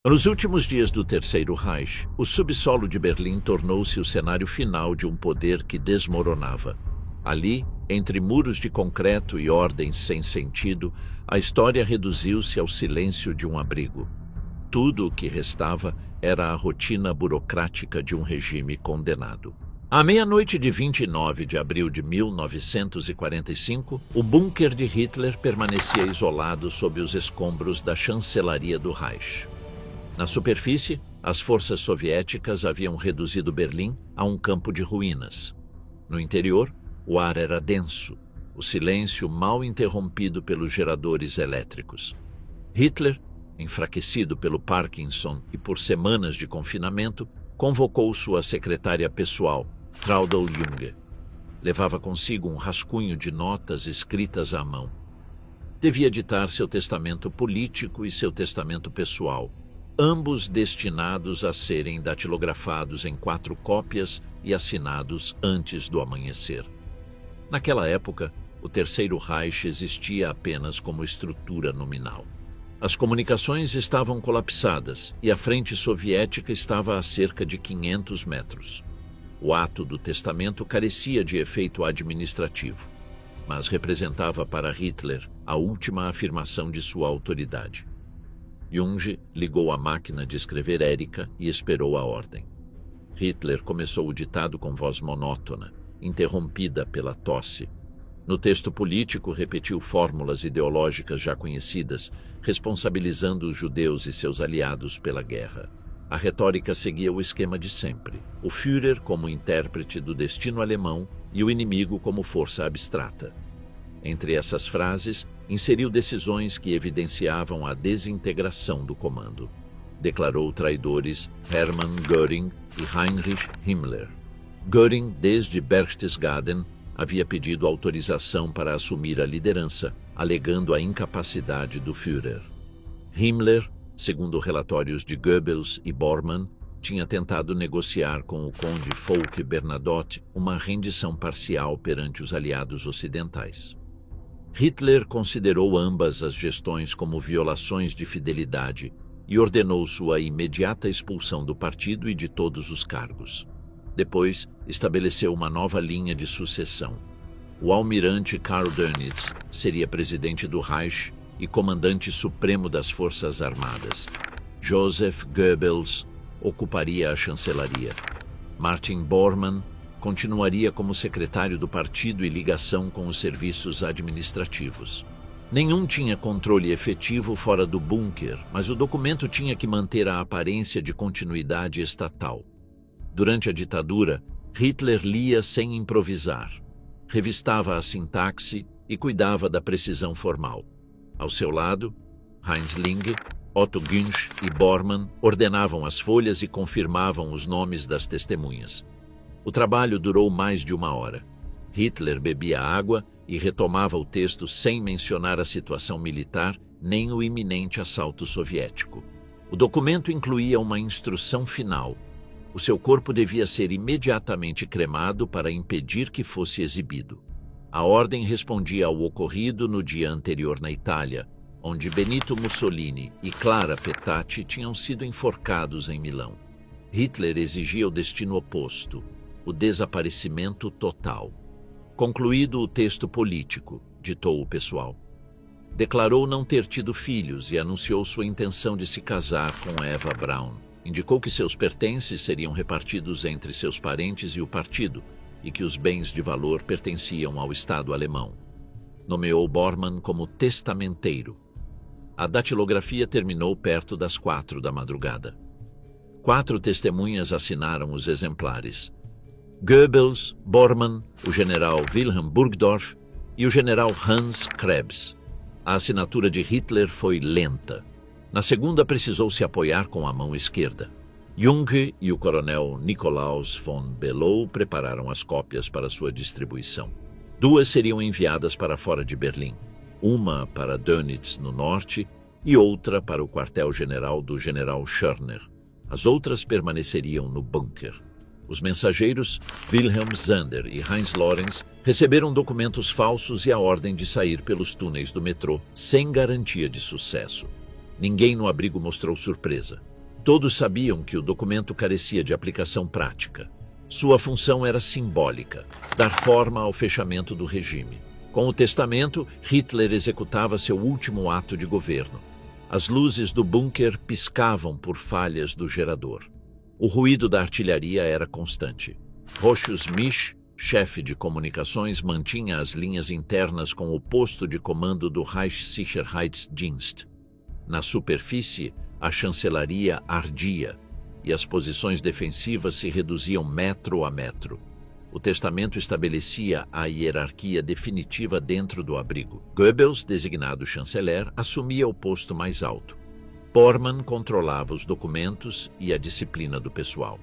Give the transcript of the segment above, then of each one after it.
Nos últimos dias do Terceiro Reich, o subsolo de Berlim tornou-se o cenário final de um poder que desmoronava. Ali, entre muros de concreto e ordens sem sentido, a história reduziu-se ao silêncio de um abrigo. Tudo o que restava era a rotina burocrática de um regime condenado. À meia-noite de 29 de abril de 1945, o bunker de Hitler permanecia isolado sob os escombros da chancelaria do Reich. Na superfície, as forças soviéticas haviam reduzido Berlim a um campo de ruínas. No interior, o ar era denso, o silêncio mal interrompido pelos geradores elétricos. Hitler, enfraquecido pelo Parkinson e por semanas de confinamento, convocou sua secretária pessoal, Traudl Junge. Levava consigo um rascunho de notas escritas à mão. Devia ditar seu testamento político e seu testamento pessoal, ambos destinados a serem datilografados em 4 cópias e assinados antes do amanhecer. Naquela época, o Terceiro Reich existia apenas como estrutura nominal. As comunicações estavam colapsadas e a frente soviética estava a cerca de 500 metros. O ato do testamento carecia de efeito administrativo, mas representava para Hitler a última afirmação de sua autoridade. Junge ligou a máquina de escrever Erika e esperou a ordem. Hitler começou o ditado com voz monótona, interrompida pela tosse. No texto político, repetiu fórmulas ideológicas já conhecidas, responsabilizando os judeus e seus aliados pela guerra. A retórica seguia o esquema de sempre: o Führer como intérprete do destino alemão e o inimigo como força abstrata. Entre essas frases, inseriu decisões que evidenciavam a desintegração do comando. Declarou traidores Hermann Göring e Heinrich Himmler. Göring, desde Berchtesgaden, havia pedido autorização para assumir a liderança, alegando a incapacidade do Führer. Himmler, segundo relatórios de Goebbels e Bormann, tinha tentado negociar com o conde Folke Bernadotte uma rendição parcial perante os aliados ocidentais. Hitler considerou ambas as gestões como violações de fidelidade e ordenou sua imediata expulsão do partido e de todos os cargos. Depois, estabeleceu uma nova linha de sucessão. O almirante Karl Dönitz seria presidente do Reich e comandante supremo das Forças Armadas. Joseph Goebbels ocuparia a chancelaria. Martin Bormann continuaria como secretário do partido e ligação com os serviços administrativos. Nenhum tinha controle efetivo fora do bunker, mas o documento tinha que manter a aparência de continuidade estatal. Durante a ditadura, Hitler lia sem improvisar, revistava a sintaxe e cuidava da precisão formal. Ao seu lado, Heinz Linge, Otto Günsch e Bormann ordenavam as folhas e confirmavam os nomes das testemunhas. O trabalho durou mais de 1 hora. Hitler bebia água e retomava o texto sem mencionar a situação militar nem o iminente assalto soviético. O documento incluía uma instrução final. O seu corpo devia ser imediatamente cremado para impedir que fosse exibido. A ordem respondia ao ocorrido no dia anterior na Itália, onde Benito Mussolini e Clara Petacci tinham sido enforcados em Milão. Hitler exigia o destino oposto: o desaparecimento total. Concluído o texto político, ditou o pessoal. Declarou não ter tido filhos e anunciou sua intenção de se casar com Eva Braun. Indicou que seus pertences seriam repartidos entre seus parentes e o partido, e que os bens de valor pertenciam ao Estado alemão. Nomeou Bormann como testamenteiro. A datilografia terminou perto das 4 da madrugada. 4 testemunhas assinaram os exemplares: Goebbels, Bormann, o general Wilhelm Burgdorf e o general Hans Krebs. A assinatura de Hitler foi lenta. Na segunda, precisou se apoiar com a mão esquerda. Junge e o coronel Nikolaus von Below prepararam as cópias para sua distribuição. 2 seriam enviadas para fora de Berlim, uma para Dönitz, no norte, e outra para o quartel-general do general Schörner. As outras permaneceriam no bunker. Os mensageiros Wilhelm Zander e Heinz Lorenz receberam documentos falsos e a ordem de sair pelos túneis do metrô, sem garantia de sucesso. Ninguém no abrigo mostrou surpresa. Todos sabiam que o documento carecia de aplicação prática. Sua função era simbólica, dar forma ao fechamento do regime. Com o testamento, Hitler executava seu último ato de governo. As luzes do bunker piscavam por falhas do gerador. O ruído da artilharia era constante. Rochus Misch, chefe de comunicações, mantinha as linhas internas com o posto de comando do Reichssicherheitsdienst. Na superfície, a chancelaria ardia e as posições defensivas se reduziam metro a metro. O testamento estabelecia a hierarquia definitiva dentro do abrigo. Goebbels, designado chanceler, assumia o posto mais alto. Bormann controlava os documentos e a disciplina do pessoal.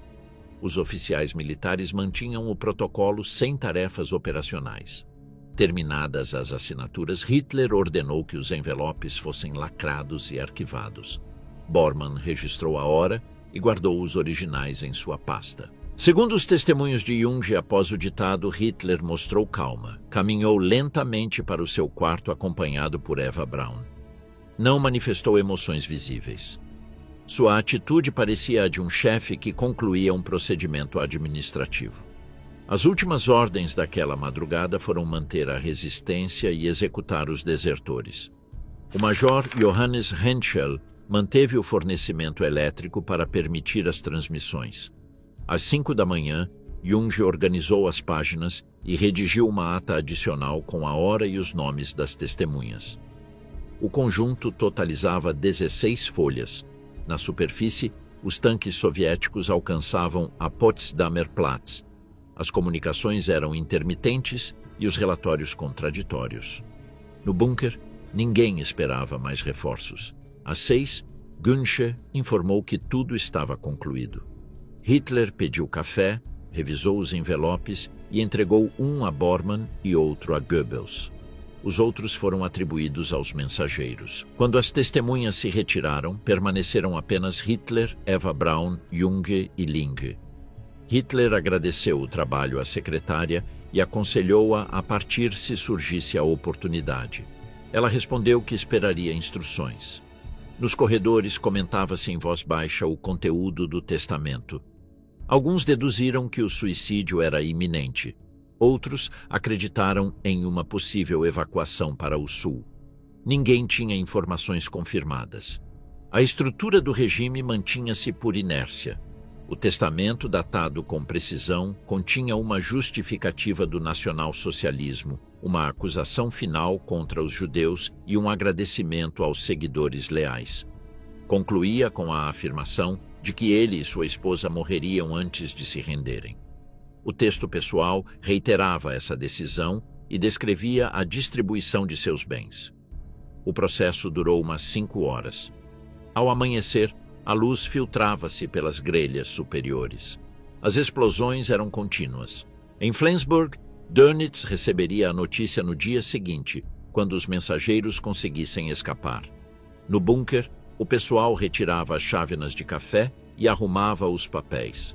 Os oficiais militares mantinham o protocolo sem tarefas operacionais. Terminadas as assinaturas, Hitler ordenou que os envelopes fossem lacrados e arquivados. Bormann registrou a hora e guardou os originais em sua pasta. Segundo os testemunhos de Jung, após o ditado, Hitler mostrou calma. Caminhou lentamente para o seu quarto acompanhado por Eva Braun. Não manifestou emoções visíveis. Sua atitude parecia a de um chefe que concluía um procedimento administrativo. As últimas ordens daquela madrugada foram manter a resistência e executar os desertores. O major Johannes Henschel manteve o fornecimento elétrico para permitir as transmissões. Às 5 da manhã, Jung organizou as páginas e redigiu uma ata adicional com a hora e os nomes das testemunhas. O conjunto totalizava 16 folhas. Na superfície, os tanques soviéticos alcançavam a Potsdamer Platz. As comunicações eram intermitentes e os relatórios contraditórios. No bunker, ninguém esperava mais reforços. Às 6, Günsche informou que tudo estava concluído. Hitler pediu café, revisou os envelopes e entregou um a Bormann e outro a Goebbels. Os outros foram atribuídos aos mensageiros. Quando as testemunhas se retiraram, permaneceram apenas Hitler, Eva Braun, Jung e Ling. Hitler agradeceu o trabalho à secretária e aconselhou-a a partir se surgisse a oportunidade. Ela respondeu que esperaria instruções. Nos corredores comentava-se em voz baixa o conteúdo do testamento. Alguns deduziram que o suicídio era iminente. Outros acreditaram em uma possível evacuação para o sul. Ninguém tinha informações confirmadas. A estrutura do regime mantinha-se por inércia. O testamento, datado com precisão, continha uma justificativa do nacionalsocialismo, uma acusação final contra os judeus e um agradecimento aos seguidores leais. Concluía com a afirmação de que ele e sua esposa morreriam antes de se renderem. O texto pessoal reiterava essa decisão e descrevia a distribuição de seus bens. O processo durou umas 5 horas. Ao amanhecer, a luz filtrava-se pelas grelhas superiores. As explosões eram contínuas. Em Flensburg, Dönitz receberia a notícia no dia seguinte, quando os mensageiros conseguissem escapar. No bunker, o pessoal retirava as chávenas de café e arrumava os papéis.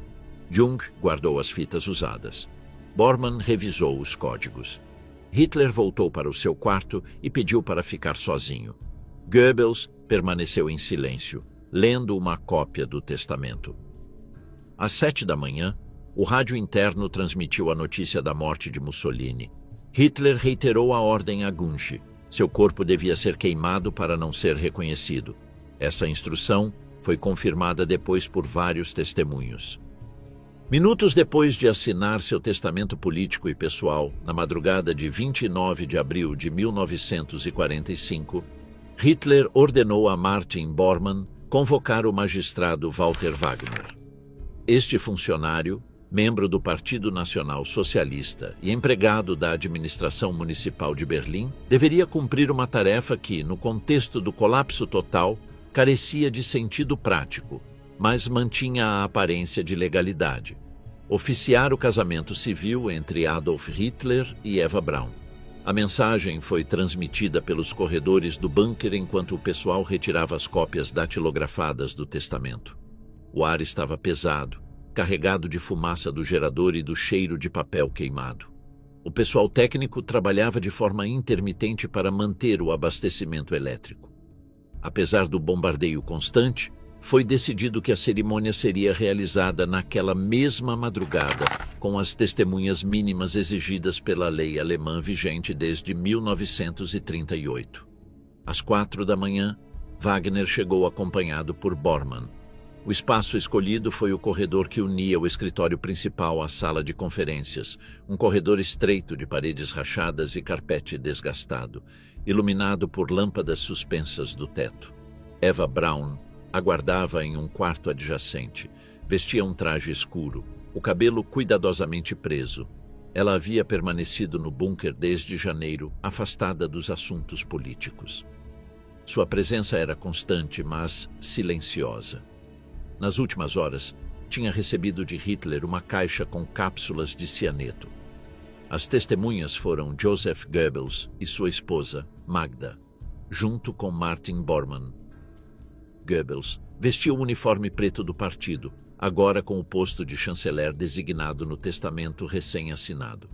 Jung guardou as fitas usadas. Bormann revisou os códigos. Hitler voltou para o seu quarto e pediu para ficar sozinho. Goebbels permaneceu em silêncio, lendo uma cópia do testamento. Às 7 da manhã, o rádio interno transmitiu a notícia da morte de Mussolini. Hitler reiterou a ordem a Günsche. Seu corpo devia ser queimado para não ser reconhecido. Essa instrução foi confirmada depois por vários testemunhos. Minutos depois de assinar seu testamento político e pessoal, na madrugada de 29 de abril de 1945, Hitler ordenou a Martin Bormann convocar o magistrado Walter Wagner. Este funcionário, membro do Partido Nacional Socialista e empregado da administração municipal de Berlim, deveria cumprir uma tarefa que, no contexto do colapso total, carecia de sentido prático, mas mantinha a aparência de legalidade: oficiar o casamento civil entre Adolf Hitler e Eva Braun. A mensagem foi transmitida pelos corredores do bunker enquanto o pessoal retirava as cópias datilografadas do testamento. O ar estava pesado, carregado de fumaça do gerador e do cheiro de papel queimado. O pessoal técnico trabalhava de forma intermitente para manter o abastecimento elétrico. Apesar do bombardeio constante, foi decidido que a cerimônia seria realizada naquela mesma madrugada, com as testemunhas mínimas exigidas pela lei alemã vigente desde 1938. Às 4 da manhã, Wagner chegou acompanhado por Bormann. O espaço escolhido foi o corredor que unia o escritório principal à sala de conferências, um corredor estreito de paredes rachadas e carpete desgastado, iluminado por lâmpadas suspensas do teto. Eva Braun aguardava em um quarto adjacente. Vestia um traje escuro, o cabelo cuidadosamente preso. Ela havia permanecido no bunker desde janeiro, afastada dos assuntos políticos. Sua presença era constante, mas silenciosa. Nas últimas horas, tinha recebido de Hitler uma caixa com cápsulas de cianeto. As testemunhas foram Joseph Goebbels e sua esposa, Magda, junto com Martin Bormann. Goebbels vestia o uniforme preto do partido, agora com o posto de chanceler designado no testamento recém-assinado.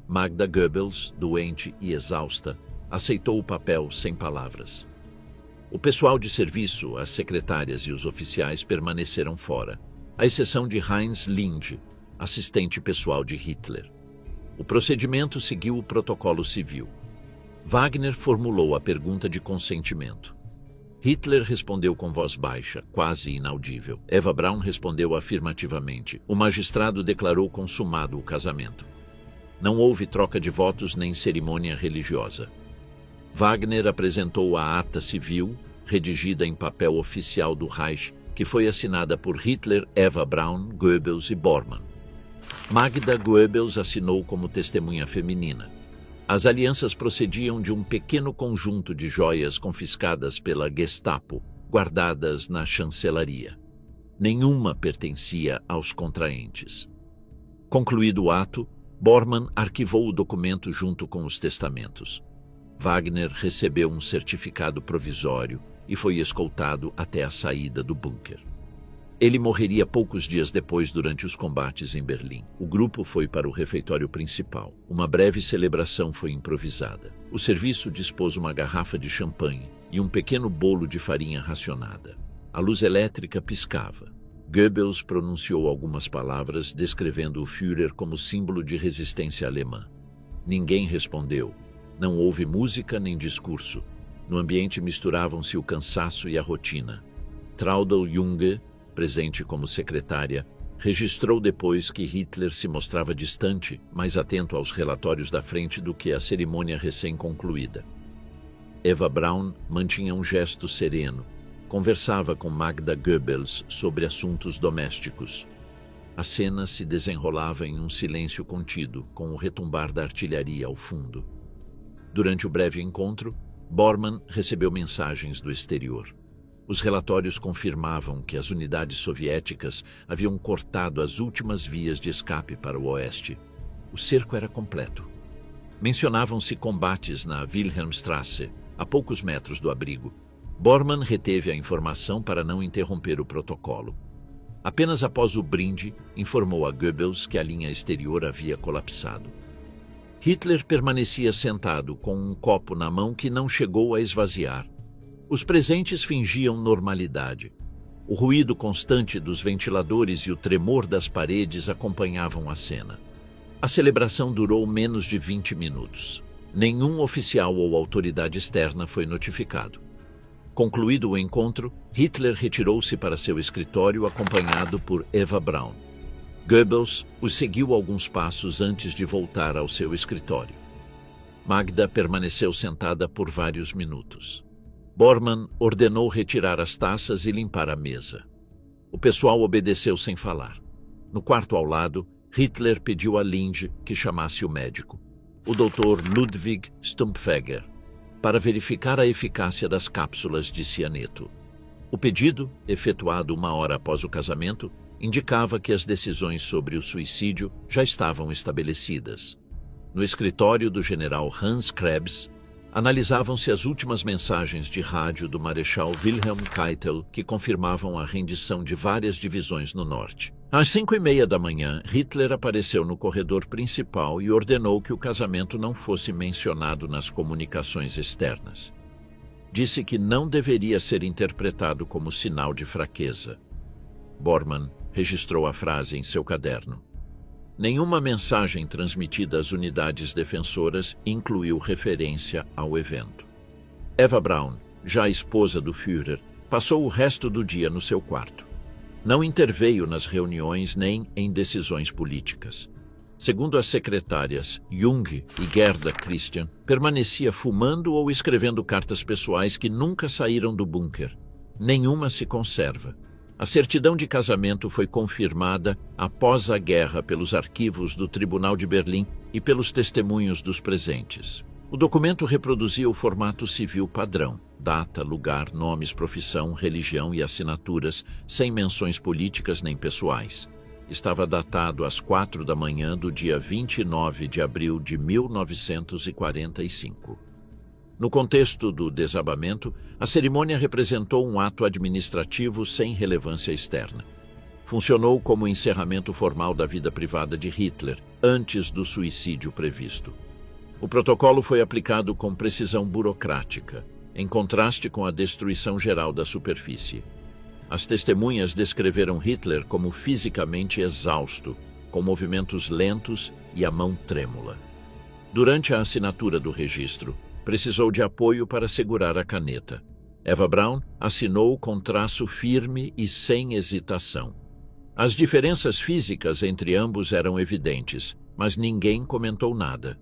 Magda Goebbels, doente e exausta, aceitou o papel sem palavras. O pessoal de serviço, as secretárias e os oficiais permaneceram fora, à exceção de Heinz Linde, assistente pessoal de Hitler. O procedimento seguiu o protocolo civil. Wagner formulou a pergunta de consentimento. Hitler respondeu com voz baixa, quase inaudível. Eva Braun respondeu afirmativamente. O magistrado declarou consumado o casamento. Não houve troca de votos nem cerimônia religiosa. Wagner apresentou a ata civil, redigida em papel oficial do Reich, que foi assinada por Hitler, Eva Braun, Goebbels e Bormann. Magda Goebbels assinou como testemunha feminina. As alianças procediam de um pequeno conjunto de joias confiscadas pela Gestapo, guardadas na chancelaria. Nenhuma pertencia aos contraentes. Concluído o ato, Bormann arquivou o documento junto com os testamentos. Wagner recebeu um certificado provisório e foi escoltado até a saída do bunker. Ele morreria poucos dias depois durante os combates em Berlim. O grupo foi para o refeitório principal. Uma breve celebração foi improvisada. O serviço dispôs uma garrafa de champanhe e um pequeno bolo de farinha racionada. A luz elétrica piscava. Goebbels pronunciou algumas palavras descrevendo o Führer como símbolo de resistência alemã. Ninguém respondeu. Não houve música nem discurso. No ambiente misturavam-se o cansaço e a rotina. Traudl Junge, presente como secretária, registrou depois que Hitler se mostrava distante, mais atento aos relatórios da frente do que à cerimônia recém-concluída. Eva Braun mantinha um gesto sereno. Conversava com Magda Goebbels sobre assuntos domésticos. A cena se desenrolava em um silêncio contido, com o retumbar da artilharia ao fundo. Durante o breve encontro, Bormann recebeu mensagens do exterior. Os relatórios confirmavam que as unidades soviéticas haviam cortado as últimas vias de escape para o oeste. O cerco era completo. Mencionavam-se combates na Wilhelmstrasse, a poucos metros do abrigo. Bormann reteve a informação para não interromper o protocolo. Apenas após o brinde, informou a Goebbels que a linha exterior havia colapsado. Hitler permanecia sentado com um copo na mão que não chegou a esvaziar. Os presentes fingiam normalidade. O ruído constante dos ventiladores e o tremor das paredes acompanhavam a cena. A celebração durou menos de 20 minutos. Nenhum oficial ou autoridade externa foi notificado. Concluído o encontro, Hitler retirou-se para seu escritório acompanhado por Eva Braun. Goebbels o seguiu alguns passos antes de voltar ao seu escritório. Magda permaneceu sentada por vários minutos. Bormann ordenou retirar as taças e limpar a mesa. O pessoal obedeceu sem falar. No quarto ao lado, Hitler pediu a Linde que chamasse o médico, o Dr. Ludwig Stumpfegger, para verificar a eficácia das cápsulas de cianeto. O pedido, efetuado 1 hora após o casamento, indicava que as decisões sobre o suicídio já estavam estabelecidas. No escritório do general Hans Krebs, analisavam-se as últimas mensagens de rádio do marechal Wilhelm Keitel que confirmavam a rendição de várias divisões no norte. Às 5h30 da manhã, Hitler apareceu no corredor principal e ordenou que o casamento não fosse mencionado nas comunicações externas. disse que não deveria ser interpretado como sinal de fraqueza. Bormann registrou a frase em seu caderno. Nenhuma mensagem transmitida às unidades defensoras incluiu referência ao evento. Eva Braun, já esposa do Führer, passou o resto do dia no seu quarto. Não interveio nas reuniões nem em decisões políticas. Segundo as secretárias Jung e Gerda Christian, permanecia fumando ou escrevendo cartas pessoais que nunca saíram do bunker. Nenhuma se conserva. A certidão de casamento foi confirmada após a guerra pelos arquivos do Tribunal de Berlim e pelos testemunhos dos presentes. O documento reproduzia o formato civil padrão: data, lugar, nomes, profissão, religião e assinaturas, sem menções políticas nem pessoais. Estava datado às 4 da manhã do dia 29 de abril de 1945. No contexto do desabamento, a cerimônia representou um ato administrativo sem relevância externa. Funcionou como encerramento formal da vida privada de Hitler, antes do suicídio previsto. O protocolo foi aplicado com precisão burocrática, em contraste com a destruição geral da superfície. As testemunhas descreveram Hitler como fisicamente exausto, com movimentos lentos e a mão trêmula. Durante a assinatura do registro, precisou de apoio para segurar a caneta. Eva Braun assinou com traço firme e sem hesitação. As diferenças físicas entre ambos eram evidentes, mas ninguém comentou nada.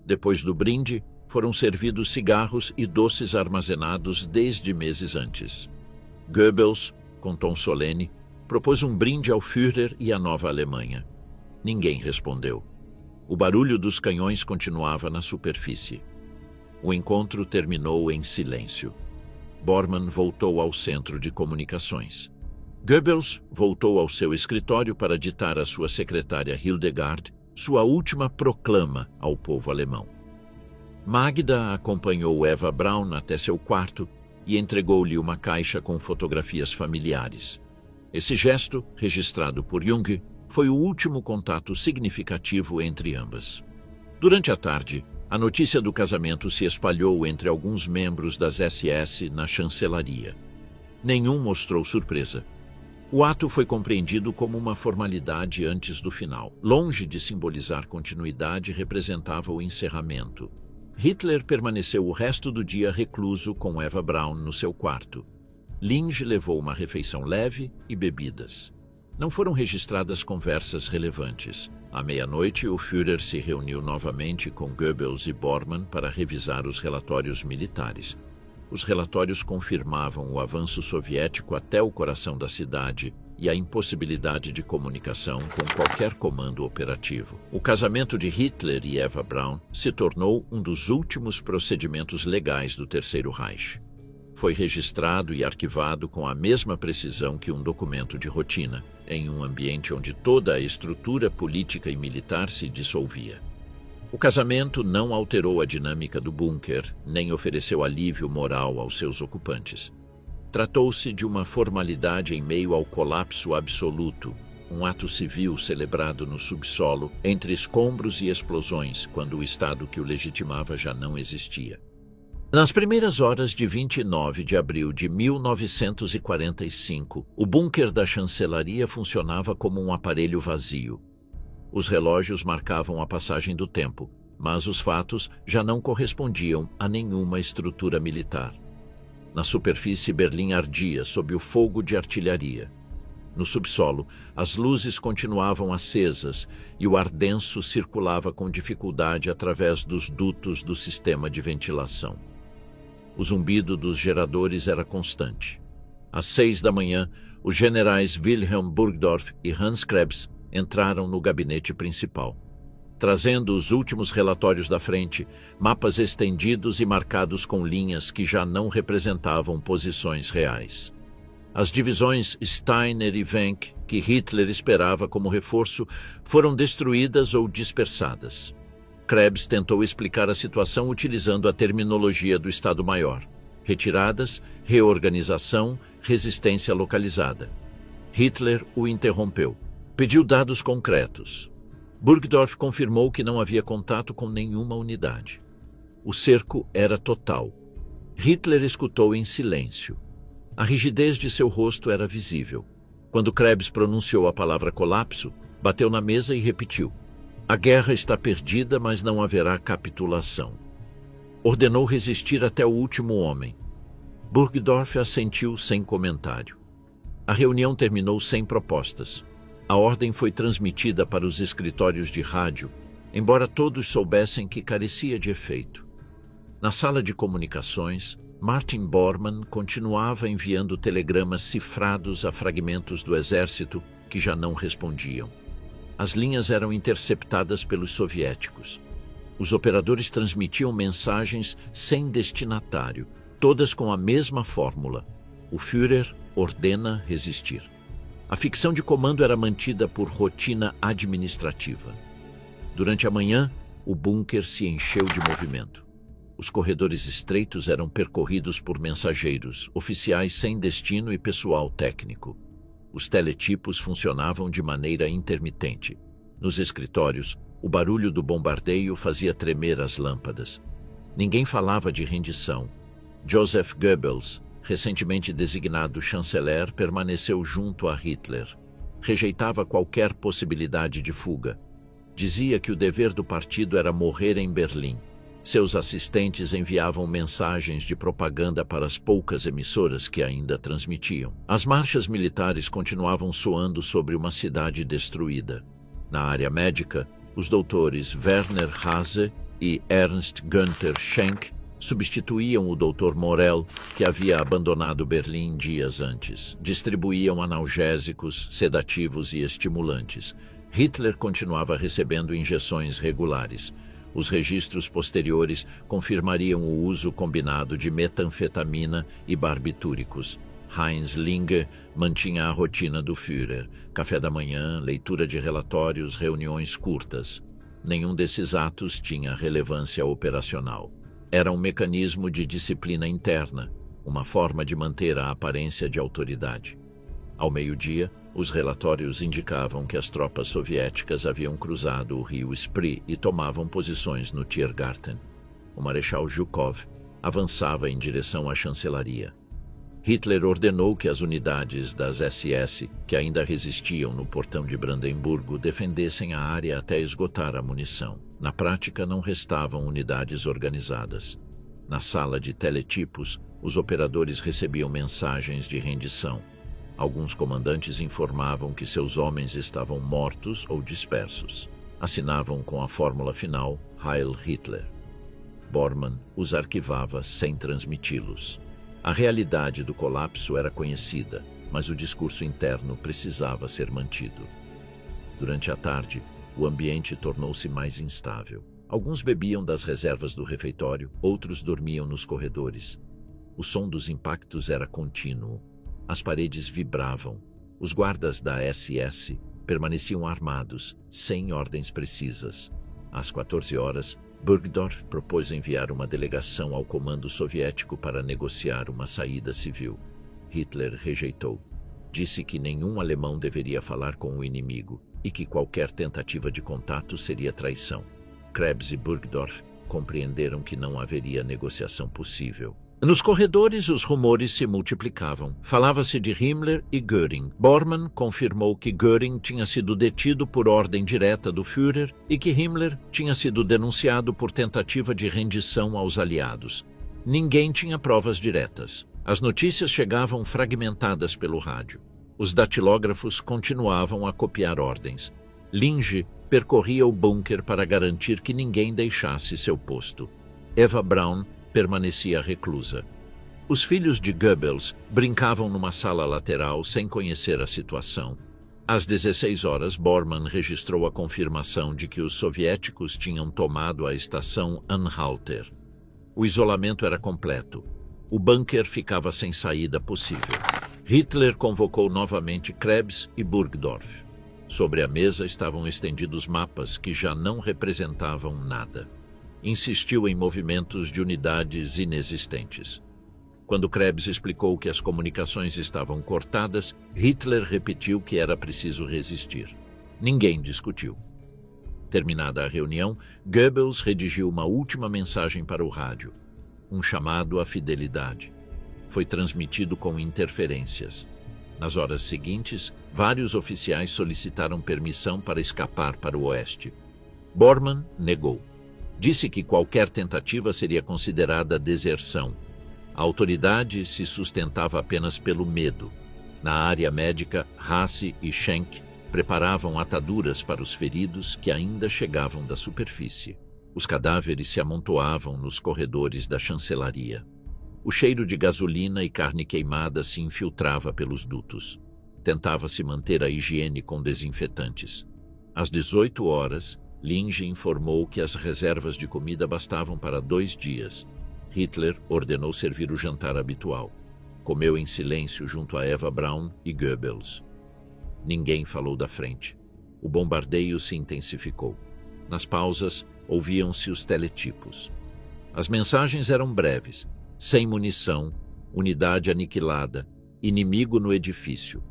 Depois do brinde, foram servidos cigarros e doces armazenados desde meses antes. Goebbels, com tom solene, propôs um brinde ao Führer e à nova Alemanha. Ninguém respondeu. O barulho dos canhões continuava na superfície. O encontro terminou em silêncio. Bormann voltou ao centro de comunicações. Goebbels voltou ao seu escritório para ditar à sua secretária Hildegard sua última proclama ao povo alemão. Magda acompanhou Eva Braun até seu quarto e entregou-lhe uma caixa com fotografias familiares. Esse gesto, registrado por Jung, foi o último contato significativo entre ambas. Durante a tarde, a notícia do casamento se espalhou entre alguns membros das SS na chancelaria. Nenhum mostrou surpresa. O ato foi compreendido como uma formalidade antes do final. Longe de simbolizar continuidade, representava o encerramento. Hitler permaneceu o resto do dia recluso com Eva Braun no seu quarto. Linge levou uma refeição leve e bebidas. Não foram registradas conversas relevantes. À meia-noite, o Führer se reuniu novamente com Goebbels e Bormann para revisar os relatórios militares. Os relatórios confirmavam o avanço soviético até o coração da cidade e a impossibilidade de comunicação com qualquer comando operativo. O casamento de Hitler e Eva Braun se tornou um dos últimos procedimentos legais do Terceiro Reich. Foi registrado e arquivado com a mesma precisão que um documento de rotina, em um ambiente onde toda a estrutura política e militar se dissolvia. O casamento não alterou a dinâmica do bunker, nem ofereceu alívio moral aos seus ocupantes. Tratou-se de uma formalidade em meio ao colapso absoluto, um ato civil celebrado no subsolo, entre escombros e explosões, quando o Estado que o legitimava já não existia. Nas primeiras horas de 29 de abril de 1945, o bunker da chancelaria funcionava como um aparelho vazio. Os relógios marcavam a passagem do tempo, mas os fatos já não correspondiam a nenhuma estrutura militar. Na superfície, Berlim ardia sob o fogo de artilharia. No subsolo, as luzes continuavam acesas e o ar denso circulava com dificuldade através dos dutos do sistema de ventilação. O zumbido dos geradores era constante. Às 6 da manhã, os generais Wilhelm Burgdorf e Hans Krebs entraram no gabinete principal, trazendo os últimos relatórios da frente, mapas estendidos e marcados com linhas que já não representavam posições reais. As divisões Steiner e Wenck, que Hitler esperava como reforço, foram destruídas ou dispersadas. Krebs tentou explicar a situação utilizando a terminologia do Estado-Maior: retiradas, reorganização, resistência localizada. Hitler o interrompeu. Pediu dados concretos. Burgdorf confirmou que não havia contato com nenhuma unidade. O cerco era total. Hitler escutou em silêncio. A rigidez de seu rosto era visível. Quando Krebs pronunciou a palavra colapso, bateu na mesa e repetiu: "A guerra está perdida, mas não haverá capitulação." Ordenou resistir até o último homem. Burgdorf assentiu sem comentário. A reunião terminou sem propostas. A ordem foi transmitida para os escritórios de rádio, embora todos soubessem que carecia de efeito. Na sala de comunicações, Martin Bormann continuava enviando telegramas cifrados a fragmentos do exército que já não respondiam. As linhas eram interceptadas pelos soviéticos. Os operadores transmitiam mensagens sem destinatário, todas com a mesma fórmula: o Führer ordena resistir. A ficção de comando era mantida por rotina administrativa. Durante a manhã, o bunker se encheu de movimento. Os corredores estreitos eram percorridos por mensageiros, oficiais sem destino e pessoal técnico. Os teletipos funcionavam de maneira intermitente. Nos escritórios, o barulho do bombardeio fazia tremer as lâmpadas. Ninguém falava de rendição. Joseph Goebbels, recentemente designado chanceler, permaneceu junto a Hitler. Rejeitava qualquer possibilidade de fuga. Dizia que o dever do partido era morrer em Berlim. Seus assistentes enviavam mensagens de propaganda para as poucas emissoras que ainda transmitiam. As marchas militares continuavam soando sobre uma cidade destruída. Na área médica, os doutores Werner Hase e Ernst Günther Schenk substituíam o Dr. Morell, que havia abandonado Berlim dias antes. Distribuíam analgésicos, sedativos e estimulantes. Hitler continuava recebendo injeções regulares. Os registros posteriores confirmariam o uso combinado de metanfetamina e barbitúricos. Heinz Linge mantinha a rotina do Führer: café da manhã, leitura de relatórios, reuniões curtas. Nenhum desses atos tinha relevância operacional. Era um mecanismo de disciplina interna, uma forma de manter a aparência de autoridade. Ao meio-dia, os relatórios indicavam que as tropas soviéticas haviam cruzado o rio Spree e tomavam posições no Tiergarten. O marechal Zhukov avançava em direção à chancelaria. Hitler ordenou que as unidades das SS, que ainda resistiam no portão de Brandemburgo, defendessem a área até esgotar a munição. Na prática, não restavam unidades organizadas. Na sala de teletipos, os operadores recebiam mensagens de rendição. Alguns comandantes informavam que seus homens estavam mortos ou dispersos. Assinavam com a fórmula final Heil Hitler. Bormann os arquivava sem transmiti-los. A realidade do colapso era conhecida, mas o discurso interno precisava ser mantido. Durante a tarde, o ambiente tornou-se mais instável. Alguns bebiam das reservas do refeitório, outros dormiam nos corredores. O som dos impactos era contínuo. As paredes vibravam. Os guardas da SS permaneciam armados, sem ordens precisas. Às 14 horas, Burgdorf propôs enviar uma delegação ao comando soviético para negociar uma saída civil. Hitler rejeitou. Disse que nenhum alemão deveria falar com o inimigo e que qualquer tentativa de contato seria traição. Krebs e Burgdorf compreenderam que não haveria negociação possível. Nos corredores, os rumores se multiplicavam. Falava-se de Himmler e Göring. Bormann confirmou que Göring tinha sido detido por ordem direta do Führer e que Himmler tinha sido denunciado por tentativa de rendição aos aliados. Ninguém tinha provas diretas. As notícias chegavam fragmentadas pelo rádio. Os datilógrafos continuavam a copiar ordens. Linge percorria o bunker para garantir que ninguém deixasse seu posto. Eva Braun permanecia reclusa. Os filhos de Goebbels brincavam numa sala lateral sem conhecer a situação. Às 16 horas, Bormann registrou a confirmação de que os soviéticos tinham tomado a estação Anhalter. O isolamento era completo. O bunker ficava sem saída possível. Hitler convocou novamente Krebs e Burgdorf. Sobre a mesa estavam estendidos mapas que já não representavam nada. Insistiu em movimentos de unidades inexistentes. Quando Krebs explicou que as comunicações estavam cortadas, Hitler repetiu que era preciso resistir. Ninguém discutiu. Terminada a reunião, Goebbels redigiu uma última mensagem para o rádio. um chamado à fidelidade. Foi transmitido com interferências. Nas horas seguintes, vários oficiais solicitaram permissão para escapar para o oeste. Bormann negou. Disse que qualquer tentativa seria considerada deserção. A autoridade se sustentava apenas pelo medo. Na área médica, Hasse e Schenck preparavam ataduras para os feridos que ainda chegavam da superfície. Os cadáveres se amontoavam nos corredores da chancelaria. O cheiro de gasolina e carne queimada se infiltrava pelos dutos. Tentava-se manter a higiene com desinfetantes. Às 18 horas, Linge informou que as reservas de comida bastavam para 2 dias. Hitler ordenou servir o jantar habitual. Comeu em silêncio junto a Eva Braun e Goebbels. Ninguém falou da frente. O bombardeio se intensificou. Nas pausas, ouviam-se os teletipos. As mensagens eram breves. Sem munição, unidade aniquilada, inimigo no edifício.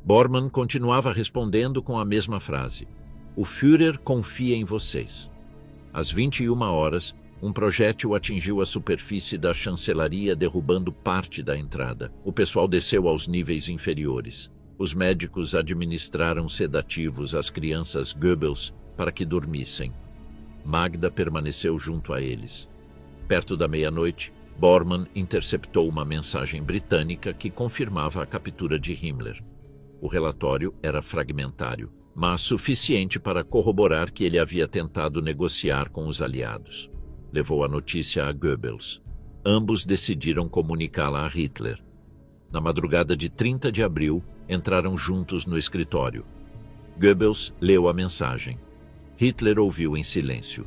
Bormann continuava respondendo com a mesma frase. O Führer confia em vocês. Às 21 horas, um projétil atingiu a superfície da chancelaria, derrubando parte da entrada. O pessoal desceu aos níveis inferiores. Os médicos administraram sedativos às crianças Goebbels para que dormissem. Magda permaneceu junto a eles. Perto da meia-noite, Bormann interceptou uma mensagem britânica que confirmava a captura de Himmler. O relatório era fragmentário, mas suficiente para corroborar que ele havia tentado negociar com os aliados. Levou a notícia a Goebbels. Ambos decidiram comunicá-la a Hitler. Na madrugada de 30 de abril, entraram juntos no escritório. Goebbels leu a mensagem. Hitler ouviu em silêncio.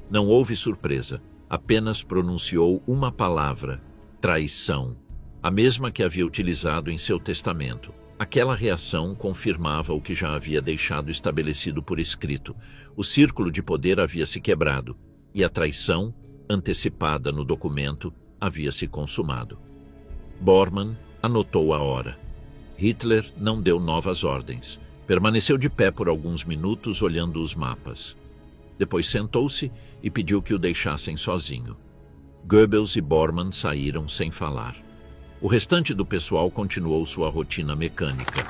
Não houve surpresa. Apenas pronunciou uma palavra, traição, a mesma que havia utilizado em seu testamento. Aquela reação confirmava o que já havia deixado estabelecido por escrito. O círculo de poder havia se quebrado, e a traição, antecipada no documento, havia se consumado. Bormann anotou a hora. Hitler não deu novas ordens. Permaneceu de pé por alguns minutos olhando os mapas. Depois sentou-se e pediu que o deixassem sozinho. Goebbels e Bormann saíram sem falar. O restante do pessoal continuou sua rotina mecânica.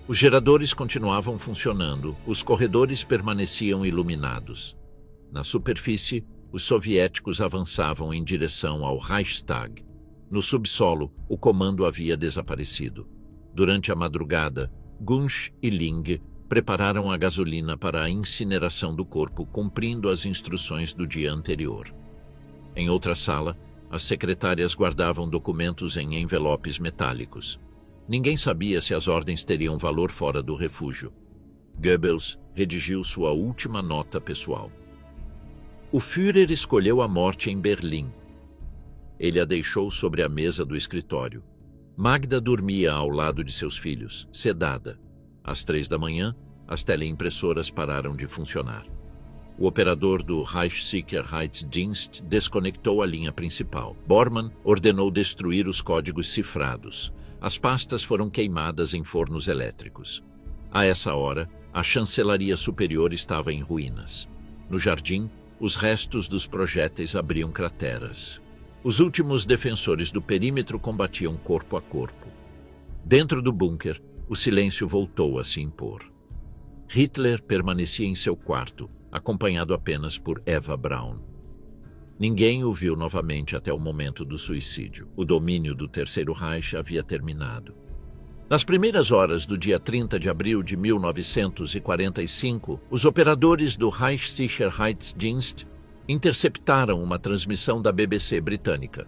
Os geradores continuavam funcionando, os corredores permaneciam iluminados. Na superfície, os soviéticos avançavam em direção ao Reichstag. No subsolo, o comando havia desaparecido. Durante a madrugada, Gunsch e Linge prepararam a gasolina para a incineração do corpo, cumprindo as instruções do dia anterior. Em outra sala, as secretárias guardavam documentos em envelopes metálicos. Ninguém sabia se as ordens teriam valor fora do refúgio. Goebbels redigiu sua última nota pessoal. O Führer escolheu a morte em Berlim. Ele a deixou sobre a mesa do escritório. Magda dormia ao lado de seus filhos, sedada. Às 3 da manhã, as teleimpressoras pararam de funcionar. O operador do Reichssicherheitsdienst desconectou a linha principal. Bormann ordenou destruir os códigos cifrados. As pastas foram queimadas em fornos elétricos. A essa hora, a chancelaria superior estava em ruínas. No jardim, os restos dos projéteis abriam crateras. Os últimos defensores do perímetro combatiam corpo a corpo. Dentro do bunker, o silêncio voltou a se impor. Hitler permanecia em seu quarto, acompanhado apenas por Eva Braun. Ninguém o viu novamente até o momento do suicídio. O domínio do Terceiro Reich havia terminado. Nas primeiras horas do dia 30 de abril de 1945, os operadores do Reichssicherheitsdienst interceptaram uma transmissão da BBC britânica.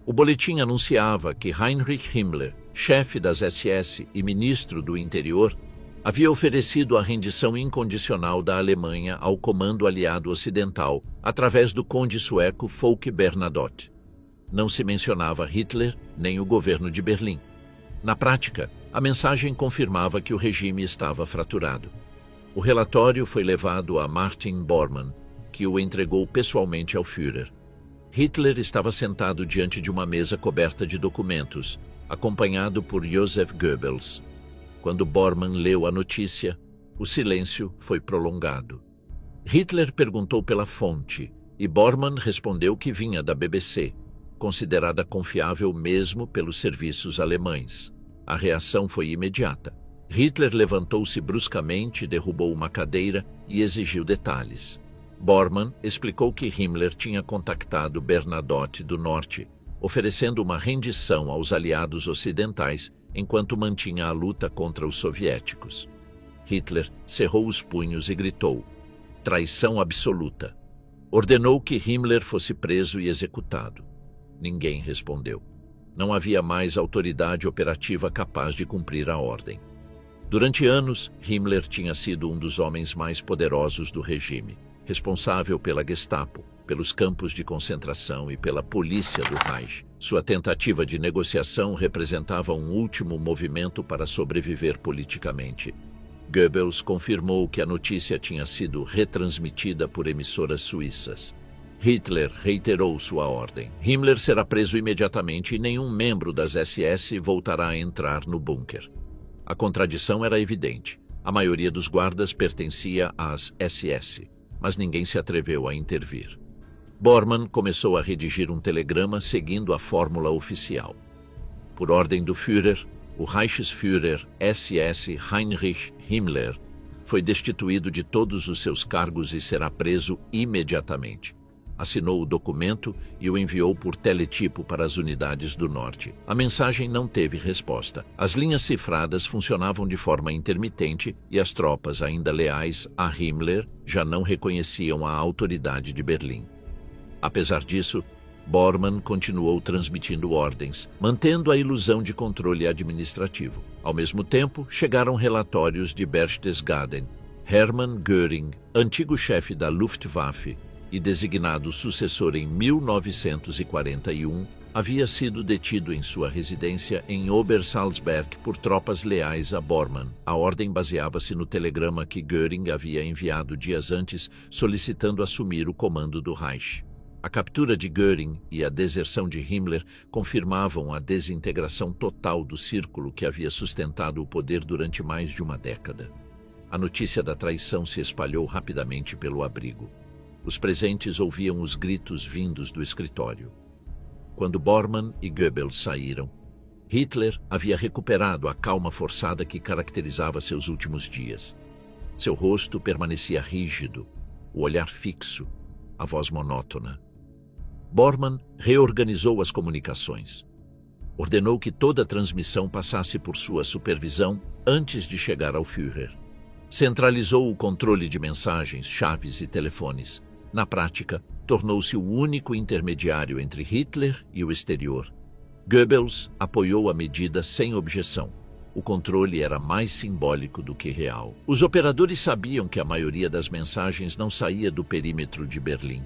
O boletim anunciava que Heinrich Himmler, chefe das SS e ministro do Interior, havia oferecido a rendição incondicional da Alemanha ao comando aliado ocidental através do conde sueco Folke Bernadotte. Não se mencionava Hitler nem o governo de Berlim. Na prática, a mensagem confirmava que o regime estava fraturado. O relatório foi levado a Martin Bormann, que o entregou pessoalmente ao Führer. Hitler estava sentado diante de uma mesa coberta de documentos, acompanhado por Joseph Goebbels. Quando Bormann leu a notícia, o silêncio foi prolongado. Hitler perguntou pela fonte, e Bormann respondeu que vinha da BBC. considerada confiável mesmo pelos serviços alemães. A reação foi imediata. Hitler levantou-se bruscamente, derrubou uma cadeira e exigiu detalhes. Bormann explicou que Himmler tinha contactado Bernadotte do Norte, oferecendo uma rendição aos aliados ocidentais enquanto mantinha a luta contra os soviéticos. Hitler cerrou os punhos e gritou: traição absoluta. Ordenou que Himmler fosse preso e executado. Ninguém respondeu. Não havia mais autoridade operativa capaz de cumprir a ordem. Durante anos, Himmler tinha sido um dos homens mais poderosos do regime, responsável pela Gestapo, pelos campos de concentração e pela polícia do Reich. Sua tentativa de negociação representava um último movimento para sobreviver politicamente. Goebbels confirmou que a notícia tinha sido retransmitida por emissoras suíças. Hitler reiterou sua ordem. Himmler será preso imediatamente e nenhum membro das SS voltará a entrar no bunker. A contradição era evidente. A maioria dos guardas pertencia às SS, mas ninguém se atreveu a intervir. Bormann começou a redigir um telegrama seguindo a fórmula oficial. Por ordem do Führer, o Reichsführer SS Heinrich Himmler foi destituído de todos os seus cargos e será preso imediatamente. Assinou o documento e o enviou por teletipo para as unidades do Norte. A mensagem não teve resposta. As linhas cifradas funcionavam de forma intermitente e as tropas, ainda leais a Himmler, já não reconheciam a autoridade de Berlim. Apesar disso, Bormann continuou transmitindo ordens, mantendo a ilusão de controle administrativo. Ao mesmo tempo, chegaram relatórios de Berchtesgaden. Hermann Göring, antigo chefe da Luftwaffe e designado sucessor em 1941, havia sido detido em sua residência em Obersalzberg por tropas leais a Bormann. A ordem baseava-se no telegrama que Göring havia enviado dias antes, solicitando assumir o comando do Reich. A captura de Göring e a deserção de Himmler confirmavam a desintegração total do círculo que havia sustentado o poder durante mais de uma década. A notícia da traição se espalhou rapidamente pelo abrigo. Os presentes ouviam os gritos vindos do escritório. Quando Bormann e Goebbels saíram, Hitler havia recuperado a calma forçada que caracterizava seus últimos dias. Seu rosto permanecia rígido, o olhar fixo, a voz monótona. Bormann reorganizou as comunicações. Ordenou que toda a transmissão passasse por sua supervisão antes de chegar ao Führer. Centralizou o controle de mensagens, chaves e telefones. Na prática, tornou-se o único intermediário entre Hitler e o exterior. Goebbels apoiou a medida sem objeção. O controle era mais simbólico do que real. Os operadores sabiam que a maioria das mensagens não saía do perímetro de Berlim.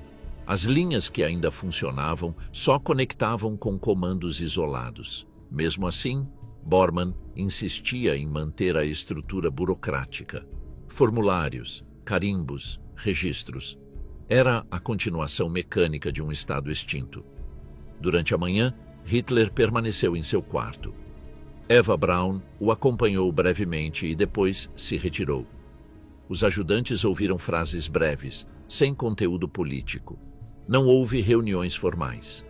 As linhas que ainda funcionavam só conectavam com comandos isolados. Mesmo assim, Bormann insistia em manter a estrutura burocrática. Formulários, carimbos, registros. Era a continuação mecânica de um Estado extinto. Durante a manhã, Hitler permaneceu em seu quarto. Eva Braun o acompanhou brevemente e depois se retirou. Os ajudantes ouviram frases breves, sem conteúdo político. Não houve reuniões formais.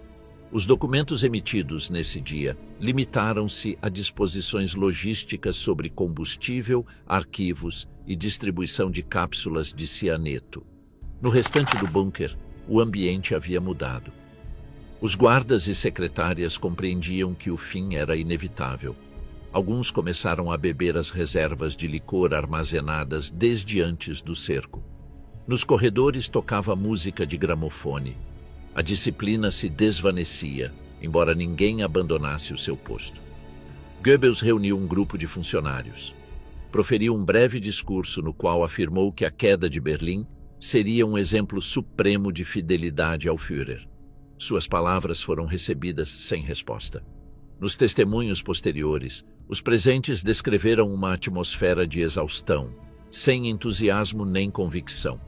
Os documentos emitidos nesse dia limitaram-se a disposições logísticas sobre combustível, arquivos e distribuição de cápsulas de cianeto. No restante do bunker, o ambiente havia mudado. Os guardas e secretárias compreendiam que o fim era inevitável. Alguns começaram a beber as reservas de licor armazenadas desde antes do cerco. Nos corredores tocava música de gramofone. A disciplina se desvanecia, embora ninguém abandonasse o seu posto. Goebbels reuniu um grupo de funcionários. Proferiu um breve discurso no qual afirmou que a queda de Berlim seria um exemplo supremo de fidelidade ao Führer. Suas palavras foram recebidas sem resposta. Nos testemunhos posteriores, os presentes descreveram uma atmosfera de exaustão, sem entusiasmo nem convicção.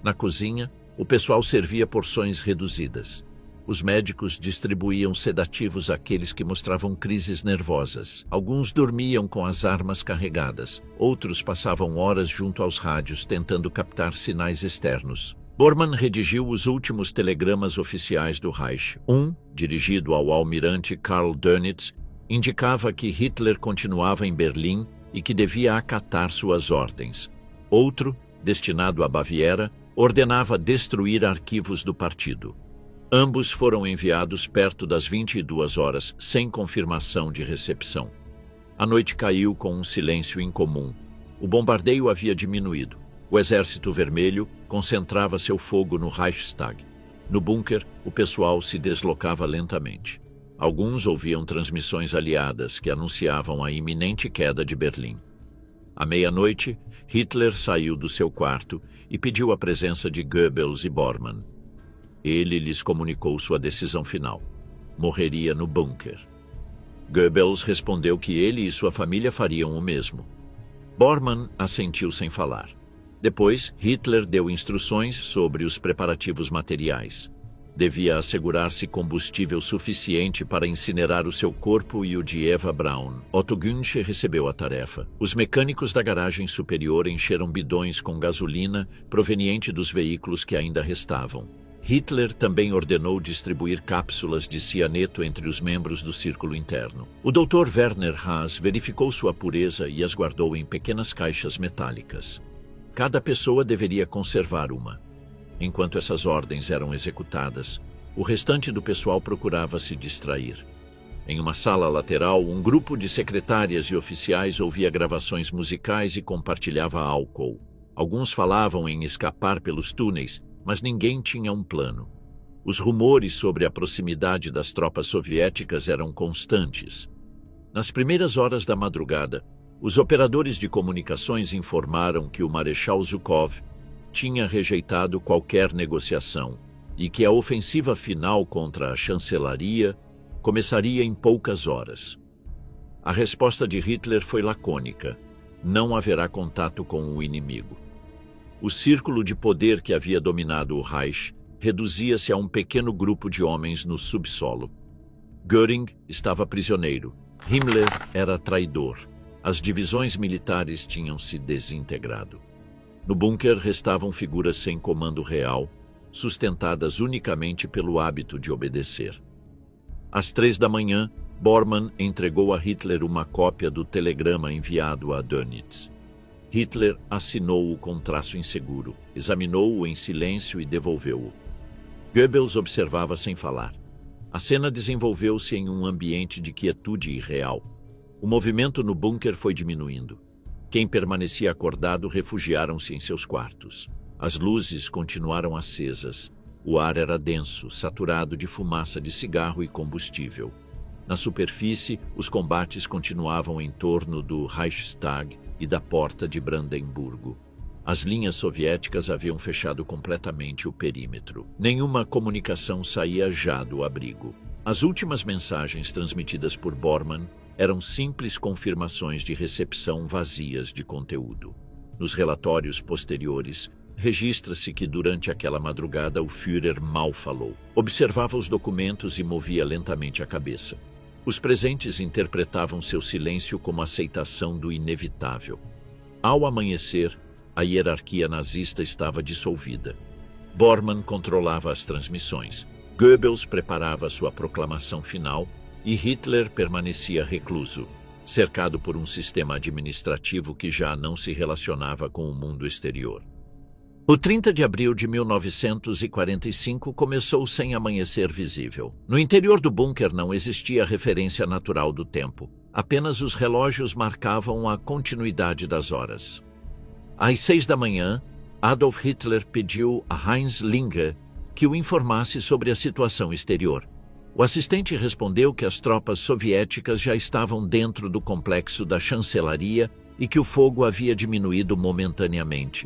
Na cozinha, o pessoal servia porções reduzidas. Os médicos distribuíam sedativos àqueles que mostravam crises nervosas. Alguns dormiam com as armas carregadas. Outros passavam horas junto aos rádios tentando captar sinais externos. Bormann redigiu os últimos telegramas oficiais do Reich. Um, dirigido ao almirante Karl Dönitz, indicava que Hitler continuava em Berlim e que devia acatar suas ordens. Outro, destinado à Baviera, ordenava destruir arquivos do partido. Ambos foram enviados perto das 22 horas, sem confirmação de recepção. A noite caiu com um silêncio incomum. O bombardeio havia diminuído. O Exército Vermelho concentrava seu fogo no Reichstag. No bunker, o pessoal se deslocava lentamente. Alguns ouviam transmissões aliadas que anunciavam a iminente queda de Berlim. À meia-noite, Hitler saiu do seu quarto e pediu a presença de Goebbels e Bormann. Ele lhes comunicou sua decisão final. Morreria no bunker. Goebbels respondeu que ele e sua família fariam o mesmo. Bormann assentiu sem falar. Depois, Hitler deu instruções sobre os preparativos materiais. Devia assegurar-se combustível suficiente para incinerar o seu corpo e o de Eva Braun. Otto Günsche recebeu a tarefa. Os mecânicos da garagem superior encheram bidões com gasolina proveniente dos veículos que ainda restavam. Hitler também ordenou distribuir cápsulas de cianeto entre os membros do círculo interno. O Dr. Werner Haas verificou sua pureza e as guardou em pequenas caixas metálicas. Cada pessoa deveria conservar uma. Enquanto essas ordens eram executadas, o restante do pessoal procurava se distrair. Em uma sala lateral, um grupo de secretárias e oficiais ouvia gravações musicais e compartilhava álcool. Alguns falavam em escapar pelos túneis, mas ninguém tinha um plano. Os rumores sobre a proximidade das tropas soviéticas eram constantes. Nas primeiras horas da madrugada, os operadores de comunicações informaram que o Marechal Zhukov tinha rejeitado qualquer negociação e que a ofensiva final contra a chancelaria começaria em poucas horas. A resposta de Hitler foi lacônica: não haverá contato com o inimigo. O círculo de poder que havia dominado o Reich reduzia-se a um pequeno grupo de homens no subsolo. Göring estava prisioneiro. Himmler era traidor. As divisões militares tinham se desintegrado. No bunker restavam figuras sem comando real, sustentadas unicamente pelo hábito de obedecer. Às 3 da manhã, Bormann entregou a Hitler uma cópia do telegrama enviado a Dönitz. Hitler assinou-o com traço inseguro, examinou-o em silêncio e devolveu-o. Goebbels observava sem falar. A cena desenvolveu-se em um ambiente de quietude irreal. O movimento no bunker foi diminuindo. Quem permanecia acordado refugiaram-se em seus quartos. As luzes continuaram acesas. O ar era denso, saturado de fumaça de cigarro e combustível. Na superfície, os combates continuavam em torno do Reichstag e da porta de Brandemburgo. As linhas soviéticas haviam fechado completamente o perímetro. Nenhuma comunicação saía já do abrigo. As últimas mensagens transmitidas por Bormann eram simples confirmações de recepção vazias de conteúdo. Nos relatórios posteriores, registra-se que durante aquela madrugada o Führer mal falou. Observava os documentos e movia lentamente a cabeça. Os presentes interpretavam seu silêncio como aceitação do inevitável. Ao amanhecer, a hierarquia nazista estava dissolvida. Bormann controlava as transmissões. Goebbels preparava sua proclamação final e Hitler permanecia recluso, cercado por um sistema administrativo que já não se relacionava com o mundo exterior. O 30 de abril de 1945 começou sem amanhecer visível. No interior do bunker não existia referência natural do tempo. Apenas os relógios marcavam a continuidade das horas. Às 6 da manhã, Adolf Hitler pediu a Heinz Linge que o informasse sobre a situação exterior. O assistente respondeu que as tropas soviéticas já estavam dentro do complexo da chancelaria e que o fogo havia diminuído momentaneamente.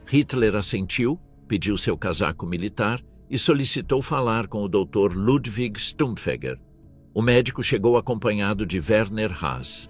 Hitler assentiu, pediu seu casaco militar e solicitou falar com o Dr. Ludwig Stumpfegger. O médico chegou acompanhado de Werner Haas.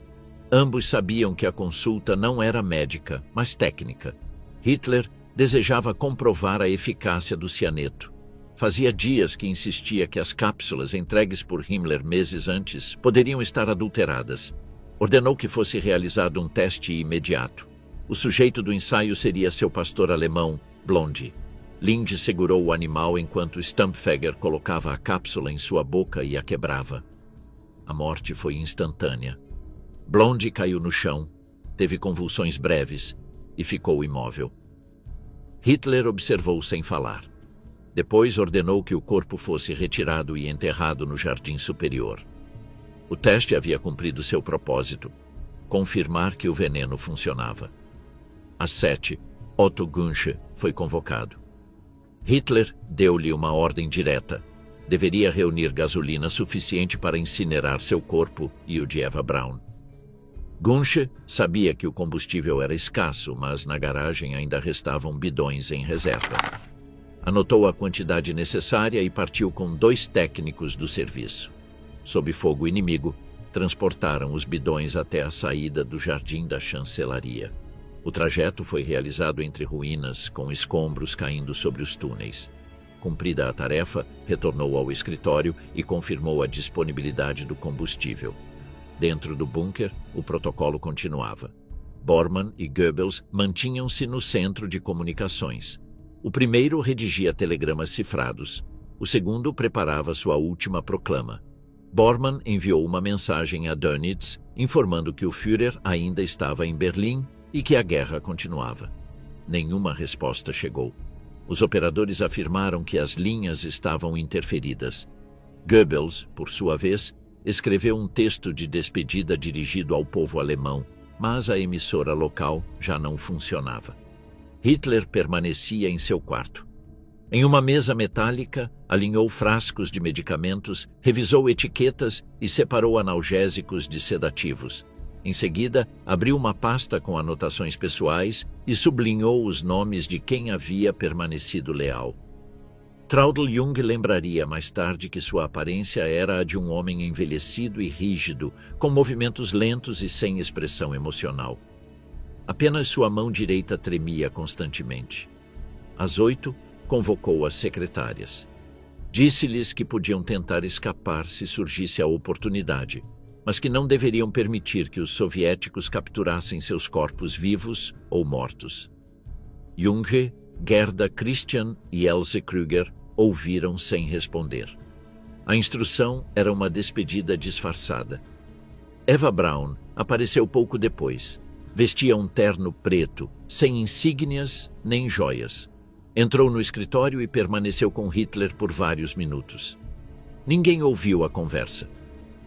Ambos sabiam que a consulta não era médica, mas técnica. Hitler desejava comprovar a eficácia do cianeto. Fazia dias que insistia que as cápsulas entregues por Himmler meses antes poderiam estar adulteradas. Ordenou que fosse realizado um teste imediato. O sujeito do ensaio seria seu pastor alemão, Blondy. Linge segurou o animal enquanto Stampfegger colocava a cápsula em sua boca e a quebrava. A morte foi instantânea. Blonde caiu no chão, teve convulsões breves e ficou imóvel. Hitler observou sem falar. Depois ordenou que o corpo fosse retirado e enterrado no jardim superior. O teste havia cumprido seu propósito, confirmar que o veneno funcionava. Às 7, Otto Gunche foi convocado. Hitler deu-lhe uma ordem direta. Deveria reunir gasolina suficiente para incinerar seu corpo e o de Eva Braun. Gunche sabia que o combustível era escasso, mas na garagem ainda restavam bidões em reserva. Anotou a quantidade necessária e partiu com 2 técnicos do serviço. Sob fogo inimigo, transportaram os bidões até a saída do Jardim da Chancelaria. O trajeto foi realizado entre ruínas, com escombros caindo sobre os túneis. Cumprida a tarefa, retornou ao escritório e confirmou a disponibilidade do combustível. Dentro do bunker, o protocolo continuava. Bormann e Goebbels mantinham-se no centro de comunicações. O primeiro redigia telegramas cifrados. O segundo preparava sua última proclama. Bormann enviou uma mensagem a Dönitz, informando que o Führer ainda estava em Berlim e que a guerra continuava. Nenhuma resposta chegou. Os operadores afirmaram que as linhas estavam interferidas. Goebbels, por sua vez, escreveu um texto de despedida dirigido ao povo alemão, mas a emissora local já não funcionava. Hitler permanecia em seu quarto. Em uma mesa metálica, alinhou frascos de medicamentos, revisou etiquetas e separou analgésicos de sedativos. Em seguida, abriu uma pasta com anotações pessoais e sublinhou os nomes de quem havia permanecido leal. Traudl Jung lembraria mais tarde que sua aparência era a de um homem envelhecido e rígido, com movimentos lentos e sem expressão emocional. Apenas sua mão direita tremia constantemente. Às 8, convocou as secretárias. Disse-lhes que podiam tentar escapar se surgisse a oportunidade, mas que não deveriam permitir que os soviéticos capturassem seus corpos vivos ou mortos. Junge, Gerda Christian e Else Krüger ouviram sem responder. A instrução era uma despedida disfarçada. Eva Braun apareceu pouco depois. Vestia um terno preto, sem insígnias nem joias. Entrou no escritório e permaneceu com Hitler por vários minutos. Ninguém ouviu a conversa.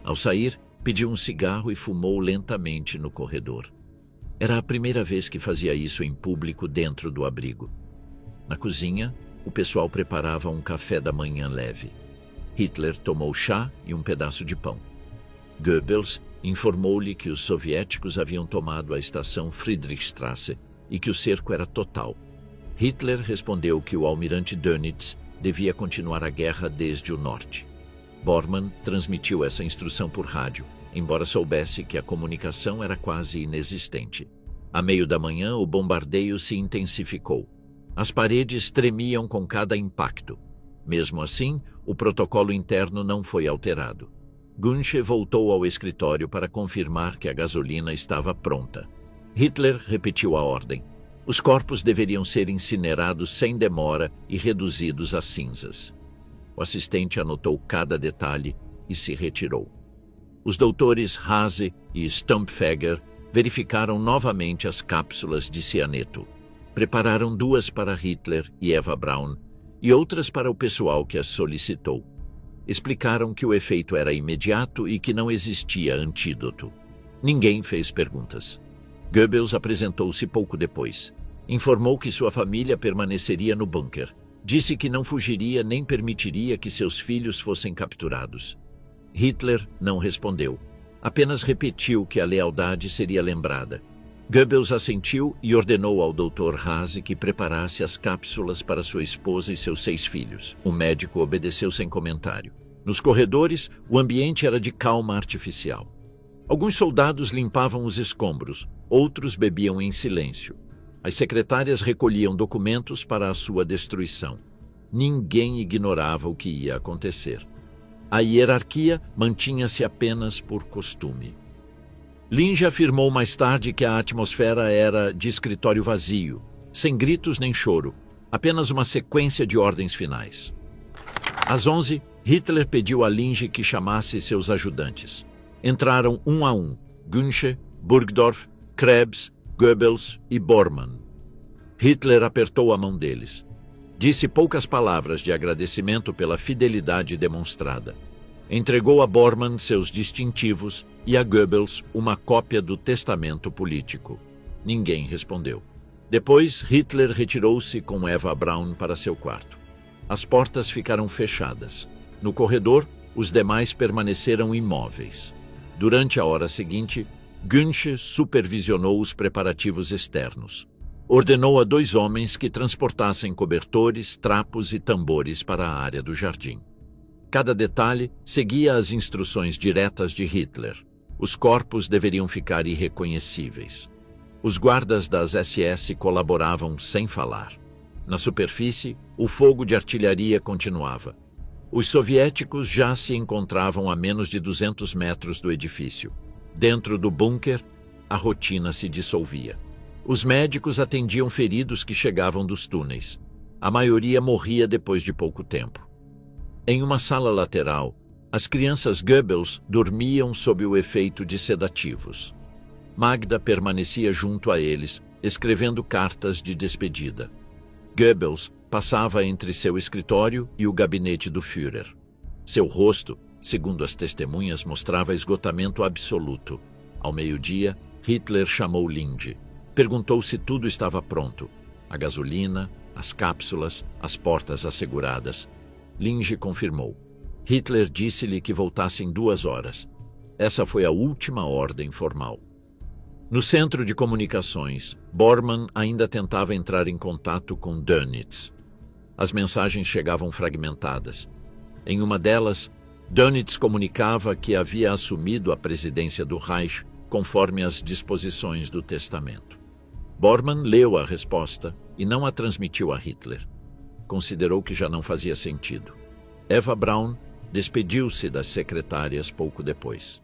Ao sair, pediu um cigarro e fumou lentamente no corredor. Era a primeira vez que fazia isso em público dentro do abrigo. Na cozinha, o pessoal preparava um café da manhã leve. Hitler tomou chá e um pedaço de pão. Goebbels informou-lhe que os soviéticos haviam tomado a estação Friedrichstrasse e que o cerco era total. Hitler respondeu que o almirante Dönitz devia continuar a guerra desde o norte. Bormann transmitiu essa instrução por rádio, embora soubesse que a comunicação era quase inexistente. À meio da manhã, o bombardeio se intensificou. As paredes tremiam com cada impacto. Mesmo assim, o protocolo interno não foi alterado. Gunche voltou ao escritório para confirmar que a gasolina estava pronta. Hitler repetiu a ordem. Os corpos deveriam ser incinerados sem demora e reduzidos a cinzas. O assistente anotou cada detalhe e se retirou. Os doutores Hase e Stampfegger verificaram novamente as cápsulas de cianeto. Prepararam 2 para Hitler e Eva Braun e outras para o pessoal que as solicitou. Explicaram que o efeito era imediato e que não existia antídoto. Ninguém fez perguntas. Goebbels apresentou-se pouco depois. Informou que sua família permaneceria no bunker. Disse que não fugiria nem permitiria que seus filhos fossem capturados. Hitler não respondeu. Apenas repetiu que a lealdade seria lembrada. Goebbels assentiu e ordenou ao Dr. Hase que preparasse as cápsulas para sua esposa e seus 6 filhos. O médico obedeceu sem comentário. Nos corredores, o ambiente era de calma artificial. Alguns soldados limpavam os escombros, outros bebiam em silêncio. As secretárias recolhiam documentos para a sua destruição. Ninguém ignorava o que ia acontecer. A hierarquia mantinha-se apenas por costume. Linge afirmou mais tarde que a atmosfera era de escritório vazio, sem gritos nem choro. Apenas uma sequência de ordens finais. Às 11, Hitler pediu a Linge que chamasse seus ajudantes. Entraram um a um, Genscher, Burgdorf, Krebs, Goebbels e Bormann. Hitler apertou a mão deles. Disse poucas palavras de agradecimento pela fidelidade demonstrada. Entregou a Bormann seus distintivos e a Goebbels uma cópia do testamento político. Ninguém respondeu. Depois, Hitler retirou-se com Eva Braun para seu quarto. As portas ficaram fechadas. No corredor, os demais permaneceram imóveis. Durante a hora seguinte, Genscher supervisionou os preparativos externos. Ordenou a 2 homens que transportassem cobertores, trapos e tambores para a área do jardim. Cada detalhe seguia as instruções diretas de Hitler. Os corpos deveriam ficar irreconhecíveis. Os guardas das SS colaboravam sem falar. Na superfície, o fogo de artilharia continuava. Os soviéticos já se encontravam a menos de 200 metros do edifício. Dentro do bunker, a rotina se dissolvia. Os médicos atendiam feridos que chegavam dos túneis. A maioria morria depois de pouco tempo. Em uma sala lateral, as crianças Goebbels dormiam sob o efeito de sedativos. Magda permanecia junto a eles, escrevendo cartas de despedida. Goebbels passava entre seu escritório e o gabinete do Führer. Seu rosto, segundo as testemunhas, mostrava esgotamento absoluto. Ao meio-dia, Hitler chamou Linge. Perguntou se tudo estava pronto. A gasolina, as cápsulas, as portas asseguradas. Linge confirmou. Hitler disse-lhe que voltasse em 2 horas. Essa foi a última ordem formal. No centro de comunicações, Bormann ainda tentava entrar em contato com Dönitz. As mensagens chegavam fragmentadas. Em uma delas, Dönitz comunicava que havia assumido a presidência do Reich conforme as disposições do testamento. Bormann leu a resposta e não a transmitiu a Hitler. Considerou que já não fazia sentido. Eva Braun despediu-se das secretárias pouco depois.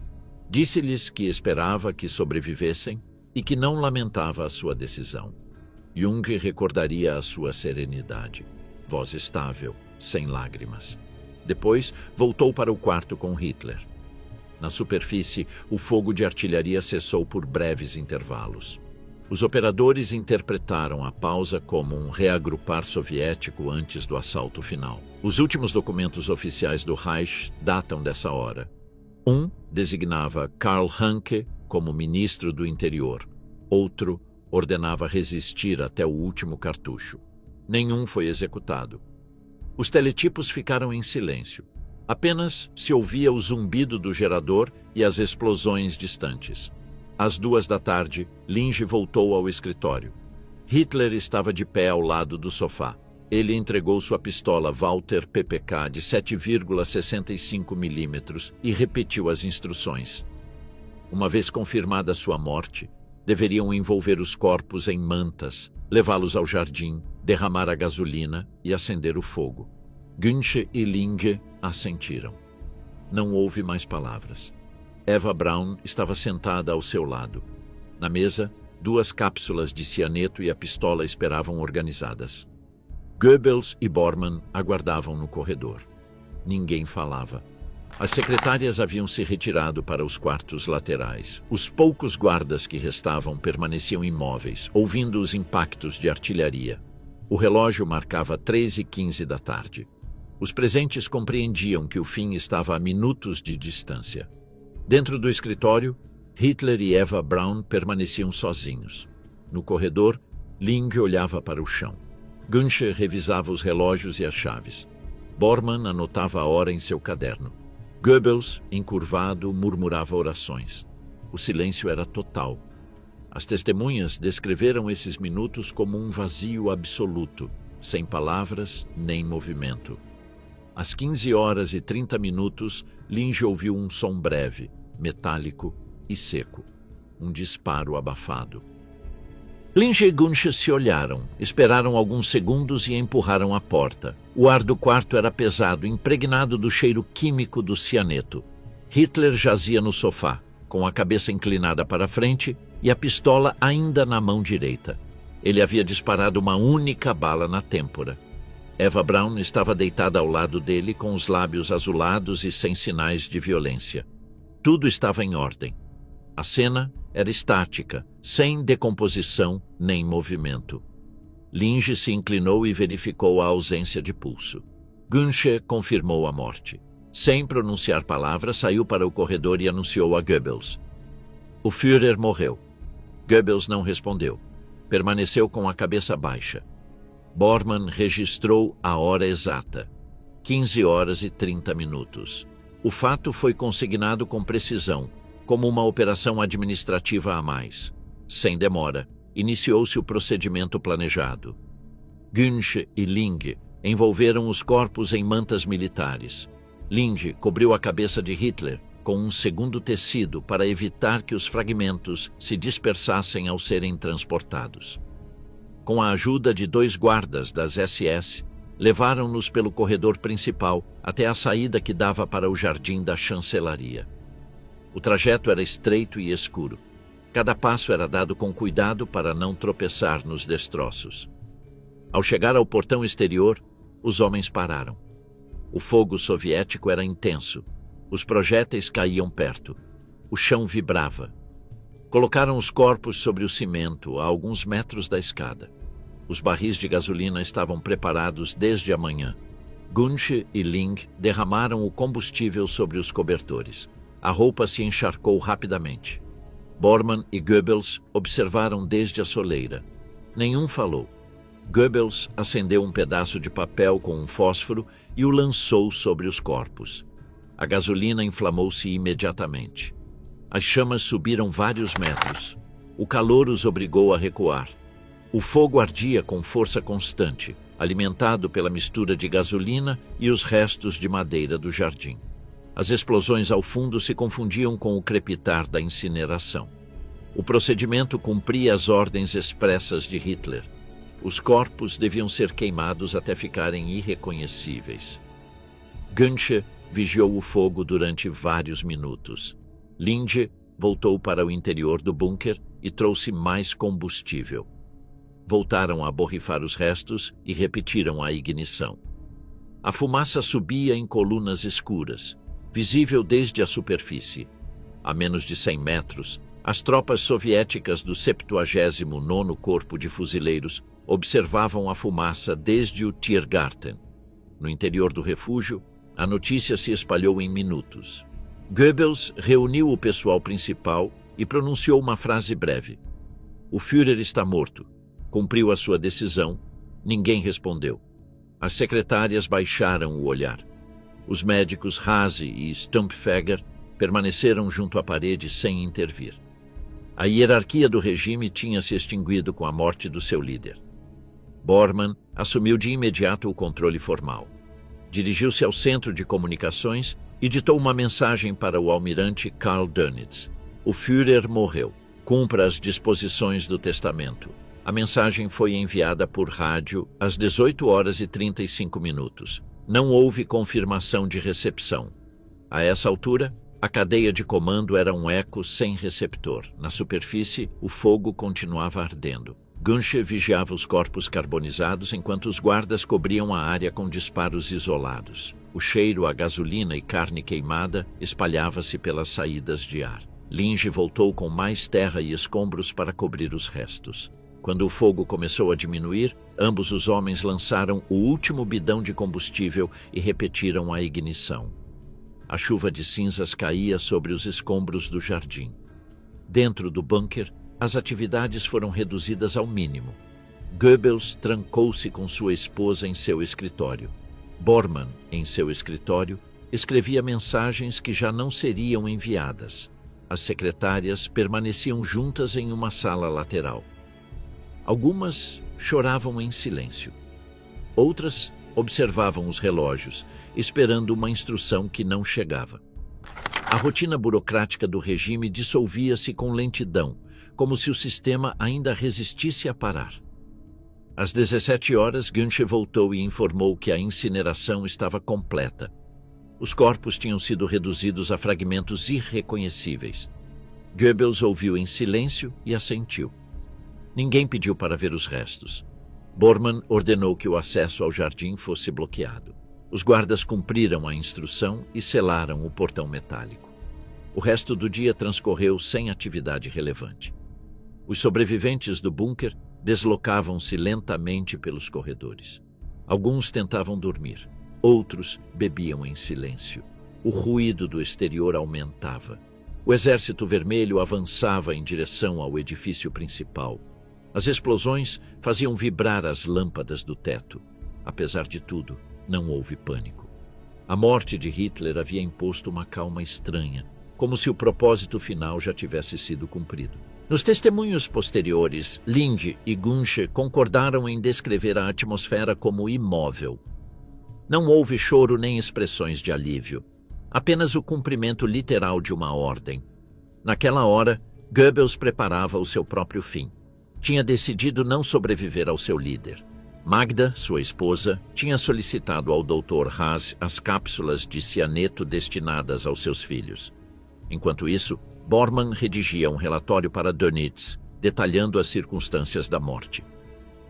Disse-lhes que esperava que sobrevivessem e que não lamentava a sua decisão. Jung recordaria a sua serenidade, voz estável, sem lágrimas. Depois, voltou para o quarto com Hitler. Na superfície, o fogo de artilharia cessou por breves intervalos. Os operadores interpretaram a pausa como um reagrupar soviético antes do assalto final. Os últimos documentos oficiais do Reich datam dessa hora. Um designava Karl Hanke como ministro do interior. Outro ordenava resistir até o último cartucho. Nenhum foi executado. Os teletipos ficaram em silêncio. Apenas se ouvia o zumbido do gerador e as explosões distantes. Às 2 da tarde, Linge voltou ao escritório. Hitler estava de pé ao lado do sofá. Ele entregou sua pistola Walter PPK de 7,65 milímetros e repetiu as instruções. Uma vez confirmada sua morte, deveriam envolver os corpos em mantas, levá-los ao jardim, derramar a gasolina e acender o fogo. Genscher e Linge assentiram. Não houve mais palavras. Eva Braun estava sentada ao seu lado. Na mesa, 2 cápsulas de cianeto e a pistola esperavam organizadas. Goebbels e Bormann aguardavam no corredor. Ninguém falava. As secretárias haviam se retirado para os quartos laterais. Os poucos guardas que restavam permaneciam imóveis, ouvindo os impactos de artilharia. O relógio marcava 3h15 da tarde. Os presentes compreendiam que o fim estava a minutos de distância. Dentro do escritório, Hitler e Eva Braun permaneciam sozinhos. No corredor, Linge olhava para o chão. Genscher revisava os relógios e as chaves. Bormann anotava a hora em seu caderno. Goebbels, encurvado, murmurava orações. O silêncio era total. As testemunhas descreveram esses minutos como um vazio absoluto, sem palavras nem movimento. Às 15h30, Linge ouviu um som breve, metálico e seco. Um disparo abafado. Linge e Genscher se olharam, esperaram alguns segundos e empurraram a porta. O ar do quarto era pesado, impregnado do cheiro químico do cianeto. Hitler jazia no sofá, com a cabeça inclinada para frente e a pistola ainda na mão direita. Ele havia disparado uma única bala na têmpora. Eva Braun estava deitada ao lado dele com os lábios azulados e sem sinais de violência. Tudo estava em ordem. A cena era estática, sem decomposição nem movimento. Linge se inclinou e verificou a ausência de pulso. Günsche confirmou a morte. Sem pronunciar palavras, saiu para o corredor e anunciou a Goebbels: "O Führer morreu." Goebbels não respondeu. Permaneceu com a cabeça baixa. Bormann registrou a hora exata, 15h30. O fato foi consignado com precisão, como uma operação administrativa a mais. Sem demora, iniciou-se o procedimento planejado. Günsche e Linge envolveram os corpos em mantas militares. Linge cobriu a cabeça de Hitler com um segundo tecido para evitar que os fragmentos se dispersassem ao serem transportados. Com a ajuda de 2 guardas das SS, levaram-nos pelo corredor principal até a saída que dava para o jardim da chancelaria. O trajeto era estreito e escuro. Cada passo era dado com cuidado para não tropeçar nos destroços. Ao chegar ao portão exterior, os homens pararam. O fogo soviético era intenso. Os projéteis caíam perto. O chão vibrava. Colocaram os corpos sobre o cimento a alguns metros da escada. Os barris de gasolina estavam preparados desde a manhã. Günsche e Ling derramaram o combustível sobre os cobertores. A roupa se encharcou rapidamente. Bormann e Goebbels observaram desde a soleira. Nenhum falou. Goebbels acendeu um pedaço de papel com um fósforo e o lançou sobre os corpos. A gasolina inflamou-se imediatamente. As chamas subiram vários metros. O calor os obrigou a recuar. O fogo ardia com força constante, alimentado pela mistura de gasolina e os restos de madeira do jardim. As explosões ao fundo se confundiam com o crepitar da incineração. O procedimento cumpria as ordens expressas de Hitler. Os corpos deviam ser queimados até ficarem irreconhecíveis. Günsche vigiou o fogo durante vários minutos. Linge voltou para o interior do bunker e trouxe mais combustível. Voltaram a borrifar os restos e repetiram a ignição. A fumaça subia em colunas escuras, visível desde a superfície. A menos de 100 metros, as tropas soviéticas do 79º Corpo de Fuzileiros observavam a fumaça desde o Tiergarten. No interior do refúgio, a notícia se espalhou em minutos. Goebbels reuniu o pessoal principal e pronunciou uma frase breve. "O Führer está morto." Cumpriu a sua decisão. Ninguém respondeu. As secretárias baixaram o olhar. Os médicos Hase e Stumpfegger permaneceram junto à parede sem intervir. A hierarquia do regime tinha se extinguido com a morte do seu líder. Bormann assumiu de imediato o controle formal. Dirigiu-se ao centro de comunicações e ditou uma mensagem para o almirante Karl Dönitz. "O Führer morreu. Cumpra as disposições do testamento." A mensagem foi enviada por rádio às 18h35. Não houve confirmação de recepção. A essa altura, a cadeia de comando era um eco sem receptor. Na superfície, o fogo continuava ardendo. Günsche vigiava os corpos carbonizados enquanto os guardas cobriam a área com disparos isolados. O cheiro a gasolina e carne queimada espalhava-se pelas saídas de ar. Linge voltou com mais terra e escombros para cobrir os restos. Quando o fogo começou a diminuir, ambos os homens lançaram o último bidão de combustível e repetiram a ignição. A chuva de cinzas caía sobre os escombros do jardim. Dentro do bunker, as atividades foram reduzidas ao mínimo. Goebbels trancou-se com sua esposa em seu escritório. Bormann, em seu escritório, escrevia mensagens que já não seriam enviadas. As secretárias permaneciam juntas em uma sala lateral. Algumas choravam em silêncio. Outras observavam os relógios, esperando uma instrução que não chegava. A rotina burocrática do regime dissolvia-se com lentidão, como se o sistema ainda resistisse a parar. Às 17h, Günsche voltou e informou que a incineração estava completa. Os corpos tinham sido reduzidos a fragmentos irreconhecíveis. Goebbels ouviu em silêncio e assentiu. Ninguém pediu para ver os restos. Bormann ordenou que o acesso ao jardim fosse bloqueado. Os guardas cumpriram a instrução e selaram o portão metálico. O resto do dia transcorreu sem atividade relevante. Os sobreviventes do bunker deslocavam-se lentamente pelos corredores. Alguns tentavam dormir, outros bebiam em silêncio. O ruído do exterior aumentava. O Exército Vermelho avançava em direção ao edifício principal. As explosões faziam vibrar as lâmpadas do teto. Apesar de tudo, não houve pânico. A morte de Hitler havia imposto uma calma estranha, como se o propósito final já tivesse sido cumprido. Nos testemunhos posteriores, Linde e Gunsche concordaram em descrever a atmosfera como imóvel. Não houve choro nem expressões de alívio, apenas o cumprimento literal de uma ordem. Naquela hora, Goebbels preparava o seu próprio fim. Tinha decidido não sobreviver ao seu líder. Magda, sua esposa, tinha solicitado ao Dr. Haas as cápsulas de cianeto destinadas aos seus filhos. Enquanto isso, Bormann redigia um relatório para Dönitz, detalhando as circunstâncias da morte.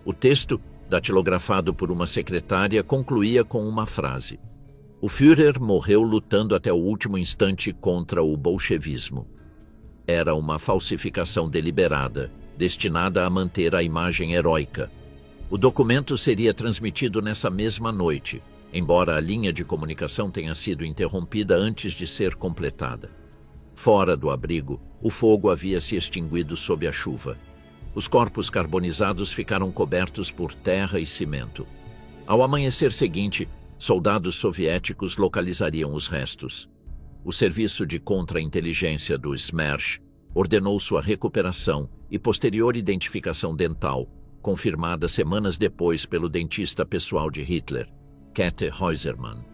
O texto, datilografado por uma secretária, concluía com uma frase: "O Führer morreu lutando até o último instante contra o bolchevismo." Era uma falsificação deliberada, destinada a manter a imagem heróica. O documento seria transmitido nessa mesma noite, embora a linha de comunicação tenha sido interrompida antes de ser completada. Fora do abrigo, o fogo havia se extinguido sob a chuva. Os corpos carbonizados ficaram cobertos por terra e cimento. Ao amanhecer seguinte, soldados soviéticos localizariam os restos. O serviço de contra-inteligência do Smersh ordenou sua recuperação e posterior identificação dental, confirmada semanas depois pelo dentista pessoal de Hitler, Käthe Häusermann.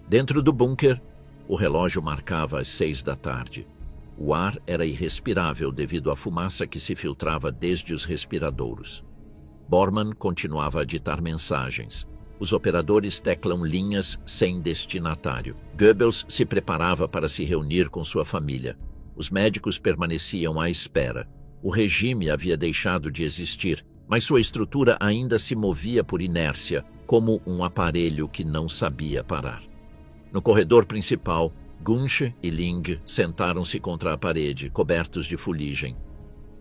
Dentro do bunker, o relógio marcava as 6 da tarde. O ar era irrespirável devido à fumaça que se filtrava desde os respiradouros. Bormann continuava a ditar mensagens. Os operadores teclam linhas sem destinatário. Goebbels se preparava para se reunir com sua família. Os médicos permaneciam à espera. O regime havia deixado de existir, mas sua estrutura ainda se movia por inércia, como um aparelho que não sabia parar. No corredor principal, Gunsche e Ling sentaram-se contra a parede, cobertos de fuligem.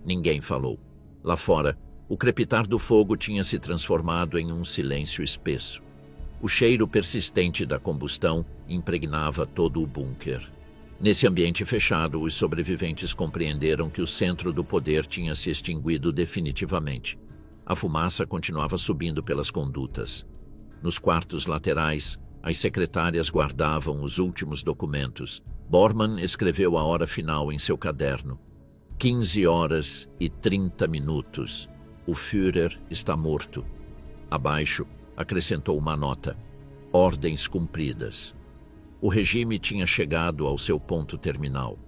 Ninguém falou. Lá fora, o crepitar do fogo tinha se transformado em um silêncio espesso. O cheiro persistente da combustão impregnava todo o bunker. Nesse ambiente fechado, os sobreviventes compreenderam que o centro do poder tinha se extinguido definitivamente. A fumaça continuava subindo pelas condutas. Nos quartos laterais, as secretárias guardavam os últimos documentos. Bormann escreveu a hora final em seu caderno. 15h30. O Führer está morto. Abaixo, acrescentou uma nota. Ordens cumpridas. O regime tinha chegado ao seu ponto terminal.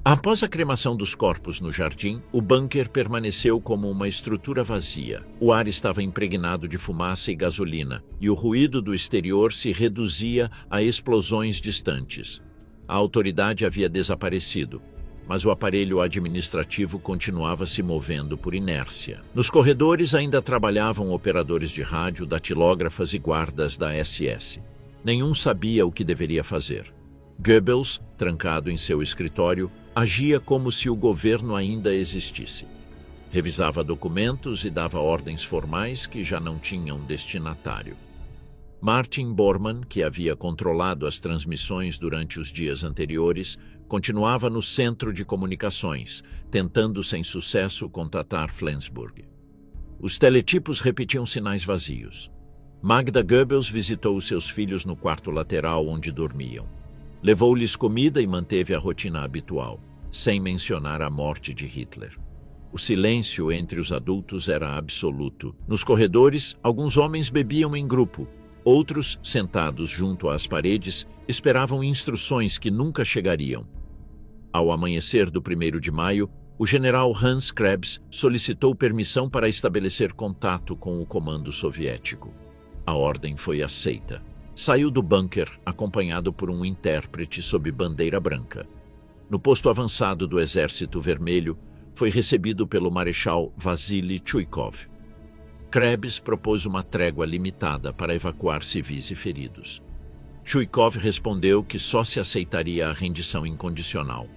Após a cremação dos corpos no jardim, o bunker permaneceu como uma estrutura vazia. O ar estava impregnado de fumaça e gasolina, e o ruído do exterior se reduzia a explosões distantes. A autoridade havia desaparecido, mas o aparelho administrativo continuava se movendo por inércia. Nos corredores ainda trabalhavam operadores de rádio, datilógrafas e guardas da SS. Nenhum sabia o que deveria fazer. Goebbels, trancado em seu escritório, agia como se o governo ainda existisse. Revisava documentos e dava ordens formais que já não tinham destinatário. Martin Bormann, que havia controlado as transmissões durante os dias anteriores, continuava no centro de comunicações, tentando sem sucesso contatar Flensburg. Os teletipos repetiam sinais vazios. Magda Goebbels visitou os seus filhos no quarto lateral onde dormiam. Levou-lhes comida e manteve a rotina habitual, sem mencionar a morte de Hitler. O silêncio entre os adultos era absoluto. Nos corredores, alguns homens bebiam em grupo. Outros, sentados junto às paredes, esperavam instruções que nunca chegariam. Ao amanhecer do 1º de maio, o general Hans Krebs solicitou permissão para estabelecer contato com o comando soviético. A ordem foi aceita. Saiu do bunker acompanhado por um intérprete sob bandeira branca. No posto avançado do Exército Vermelho, foi recebido pelo marechal Vassili Chuikov. Krebs propôs uma trégua limitada para evacuar civis e feridos. Chuikov respondeu que só se aceitaria a rendição incondicional.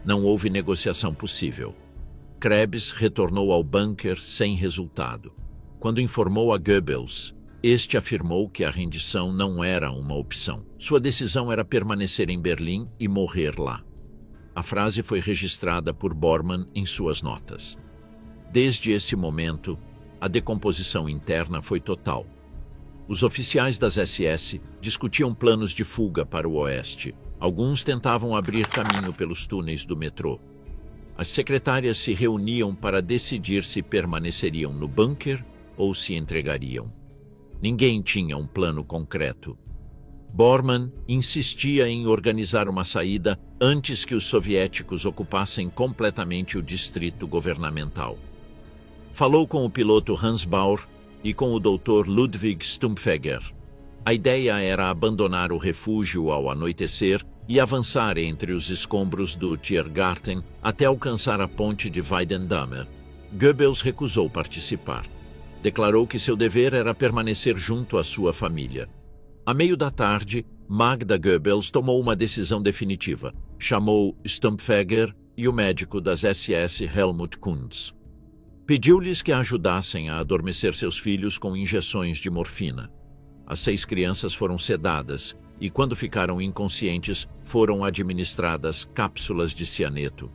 Não houve negociação possível. Krebs retornou ao bunker sem resultado. Quando informou a Goebbels, este afirmou que a rendição não era uma opção. Sua decisão era permanecer em Berlim e morrer lá. A frase foi registrada por Bormann em suas notas. Desde esse momento, a decomposição interna foi total. Os oficiais das SS discutiam planos de fuga para o oeste. Alguns tentavam abrir caminho pelos túneis do metrô. As secretárias se reuniam para decidir se permaneceriam no bunker ou se entregariam. Ninguém tinha um plano concreto. Bormann insistia em organizar uma saída antes que os soviéticos ocupassem completamente o distrito governamental. Falou com o piloto Hans Baur e com o Dr. Ludwig Stumpfegger. A ideia era abandonar o refúgio ao anoitecer e avançar entre os escombros do Tiergarten até alcançar a ponte de Weidendamme. Goebbels recusou participar. Declarou que seu dever era permanecer junto à sua família. À meio da tarde, Magda Goebbels tomou uma decisão definitiva. Chamou Stumpfegger e o médico das SS Helmut Kunz. Pediu-lhes que a ajudassem a adormecer seus filhos com injeções de morfina. As 6 crianças foram sedadas e, quando ficaram inconscientes, foram administradas cápsulas de cianeto.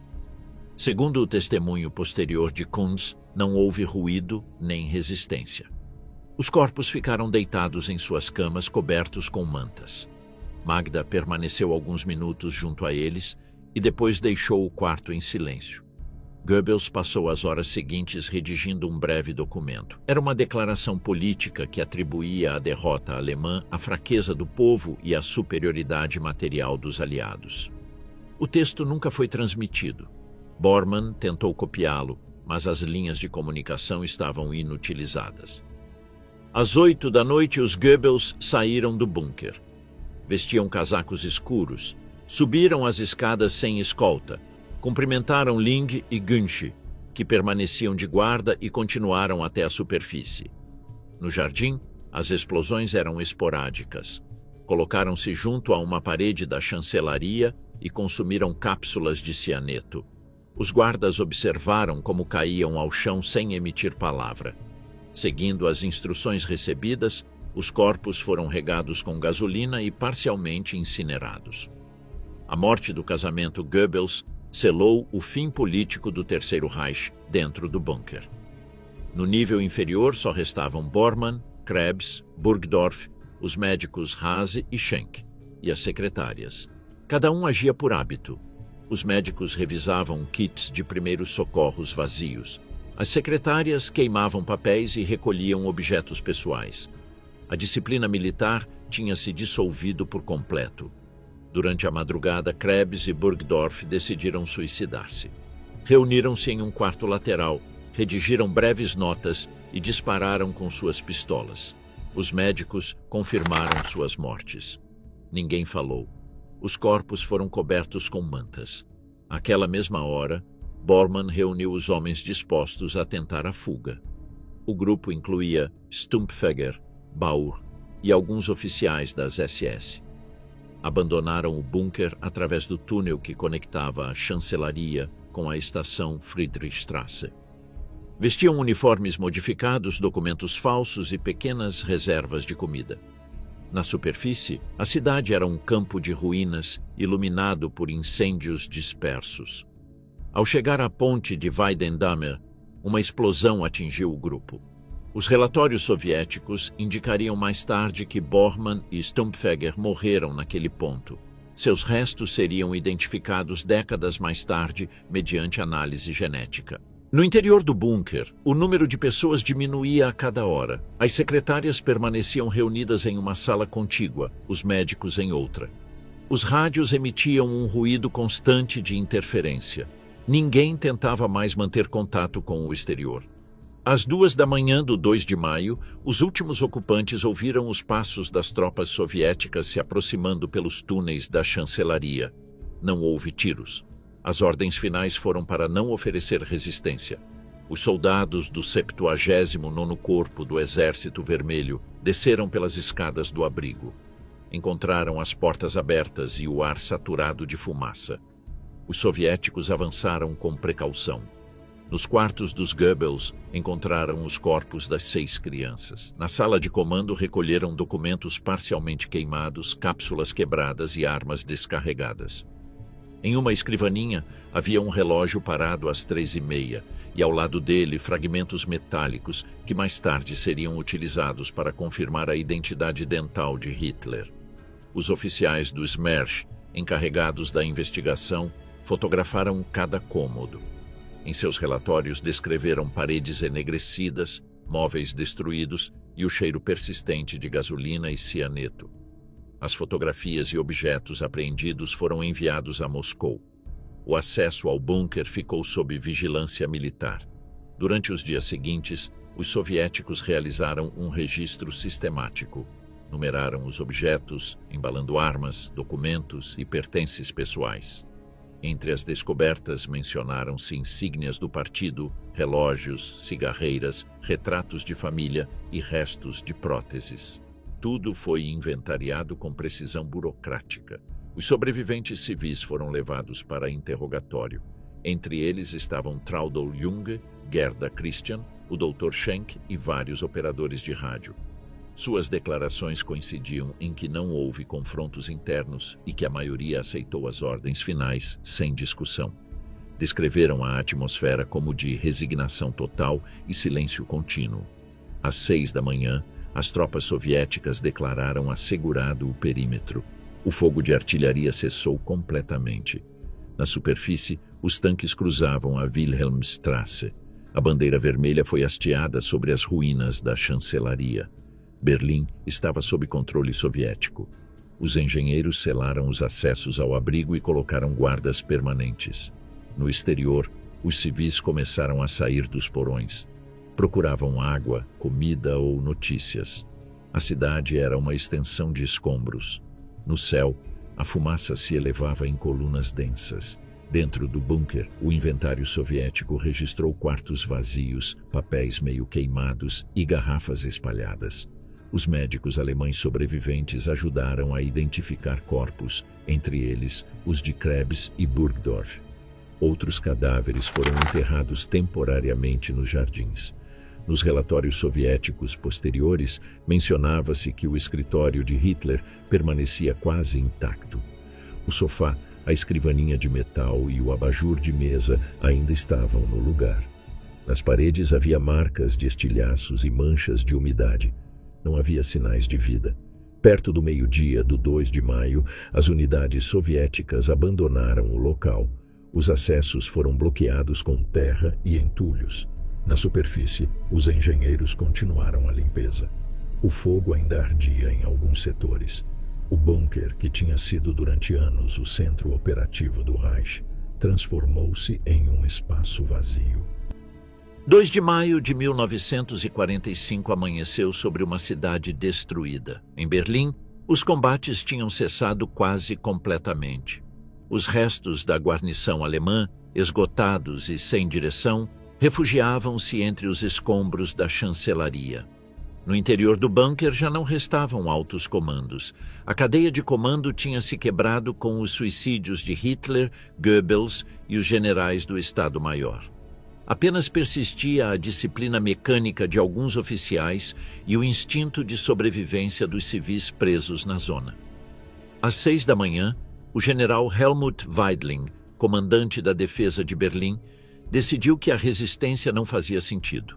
Segundo o testemunho posterior de Kunz, não houve ruído nem resistência. Os corpos ficaram deitados em suas camas cobertos com mantas. Magda permaneceu alguns minutos junto a eles e depois deixou o quarto em silêncio. Goebbels passou as horas seguintes redigindo um breve documento. Era uma declaração política que atribuía à derrota alemã a fraqueza do povo e a superioridade material dos aliados. O texto nunca foi transmitido. Bormann tentou copiá-lo, mas as linhas de comunicação estavam inutilizadas. Às 8 da noite, os Goebbels saíram do bunker. Vestiam casacos escuros, subiram as escadas sem escolta, cumprimentaram Ling e Günsch, que permaneciam de guarda e continuaram até a superfície. No jardim, as explosões eram esporádicas. Colocaram-se junto a uma parede da chancelaria e consumiram cápsulas de cianeto. Os guardas observaram como caíam ao chão sem emitir palavra. Seguindo as instruções recebidas, os corpos foram regados com gasolina e parcialmente incinerados. A morte do casamento Goebbels selou o fim político do Terceiro Reich dentro do bunker. No nível inferior só restavam Bormann, Krebs, Burgdorf, os médicos Hase e Schenck, e as secretárias. Cada um agia por hábito. Os médicos revisavam kits de primeiros socorros vazios. As secretárias queimavam papéis e recolhiam objetos pessoais. A disciplina militar tinha se dissolvido por completo. Durante a madrugada, Krebs e Burgdorf decidiram suicidar-se. Reuniram-se em um quarto lateral, redigiram breves notas e dispararam com suas pistolas. Os médicos confirmaram suas mortes. Ninguém falou. Os corpos foram cobertos com mantas. Àquela mesma hora, Bormann reuniu os homens dispostos a tentar a fuga. O grupo incluía Stumpfegger, Baur e alguns oficiais das SS. Abandonaram o bunker através do túnel que conectava a chancelaria com a estação Friedrichstraße. Vestiam uniformes modificados, documentos falsos e pequenas reservas de comida. Na superfície, a cidade era um campo de ruínas iluminado por incêndios dispersos. Ao chegar à ponte de Weidendamme, uma explosão atingiu o grupo. Os relatórios soviéticos indicariam mais tarde que Bormann e Stumpfegger morreram naquele ponto. Seus restos seriam identificados décadas mais tarde mediante análise genética. No interior do bunker, o número de pessoas diminuía a cada hora. As secretárias permaneciam reunidas em uma sala contígua, os médicos em outra. Os rádios emitiam um ruído constante de interferência. Ninguém tentava mais manter contato com o exterior. Às 2 da manhã do 2 de maio, os últimos ocupantes ouviram os passos das tropas soviéticas se aproximando pelos túneis da chancelaria. Não houve tiros. As ordens finais foram para não oferecer resistência. Os soldados do 79º Corpo do Exército Vermelho desceram pelas escadas do abrigo. Encontraram as portas abertas e o ar saturado de fumaça. Os soviéticos avançaram com precaução. Nos quartos dos Goebbels, encontraram os corpos das 6 crianças. Na sala de comando, recolheram documentos parcialmente queimados, cápsulas quebradas e armas descarregadas. Em uma escrivaninha, havia um relógio parado às 3h30 e ao lado dele fragmentos metálicos que mais tarde seriam utilizados para confirmar a identidade dental de Hitler. Os oficiais do Smersh, encarregados da investigação, fotografaram cada cômodo. Em seus relatórios descreveram paredes enegrecidas, móveis destruídos e o cheiro persistente de gasolina e cianeto. As fotografias e objetos apreendidos foram enviados a Moscou. O acesso ao bunker ficou sob vigilância militar. Durante os dias seguintes, os soviéticos realizaram um registro sistemático. Numeraram os objetos, embalando armas, documentos e pertences pessoais. Entre as descobertas mencionaram-se insígnias do partido, relógios, cigarreiras, retratos de família e restos de próteses. Tudo foi inventariado com precisão burocrática. Os sobreviventes civis foram levados para interrogatório. Entre eles estavam Traudl Junge, Gerda Christian, o Dr. Schenk e vários operadores de rádio. Suas declarações coincidiam em que não houve confrontos internos e que a maioria aceitou as ordens finais sem discussão. Descreveram a atmosfera como de resignação total e silêncio contínuo. Às 6 da manhã, as tropas soviéticas declararam assegurado o perímetro. O fogo de artilharia cessou completamente. Na superfície, os tanques cruzavam a Wilhelmstrasse. A bandeira vermelha foi hasteada sobre as ruínas da chancelaria. Berlim estava sob controle soviético. Os engenheiros selaram os acessos ao abrigo e colocaram guardas permanentes. No exterior, os civis começaram a sair dos porões. Procuravam água, comida ou notícias. A cidade era uma extensão de escombros. No céu, a fumaça se elevava em colunas densas. Dentro do bunker, o inventário soviético registrou quartos vazios, papéis meio queimados e garrafas espalhadas. Os médicos alemães sobreviventes ajudaram a identificar corpos, entre eles os de Krebs e Burgdorf. Outros cadáveres foram enterrados temporariamente nos jardins. Nos relatórios soviéticos posteriores, mencionava-se que o escritório de Hitler permanecia quase intacto. O sofá, a escrivaninha de metal e o abajur de mesa ainda estavam no lugar. Nas paredes havia marcas de estilhaços e manchas de umidade. Não havia sinais de vida. Perto do meio-dia do 2 de maio, as unidades soviéticas abandonaram o local. Os acessos foram bloqueados com terra e entulhos. Na superfície, os engenheiros continuaram a limpeza. O fogo ainda ardia em alguns setores. O bunker, que tinha sido durante anos o centro operativo do Reich, transformou-se em um espaço vazio. 2 de maio de 1945 amanheceu sobre uma cidade destruída. Em Berlim, os combates tinham cessado quase completamente. Os restos da guarnição alemã, esgotados e sem direção, refugiavam-se entre os escombros da chancelaria. No interior do bunker já não restavam altos comandos. A cadeia de comando tinha se quebrado com os suicídios de Hitler, Goebbels e os generais do Estado-Maior. Apenas persistia a disciplina mecânica de alguns oficiais e o instinto de sobrevivência dos civis presos na zona. Às 6 da manhã, o general Helmut Weidling, comandante da defesa de Berlim, decidiu que a resistência não fazia sentido.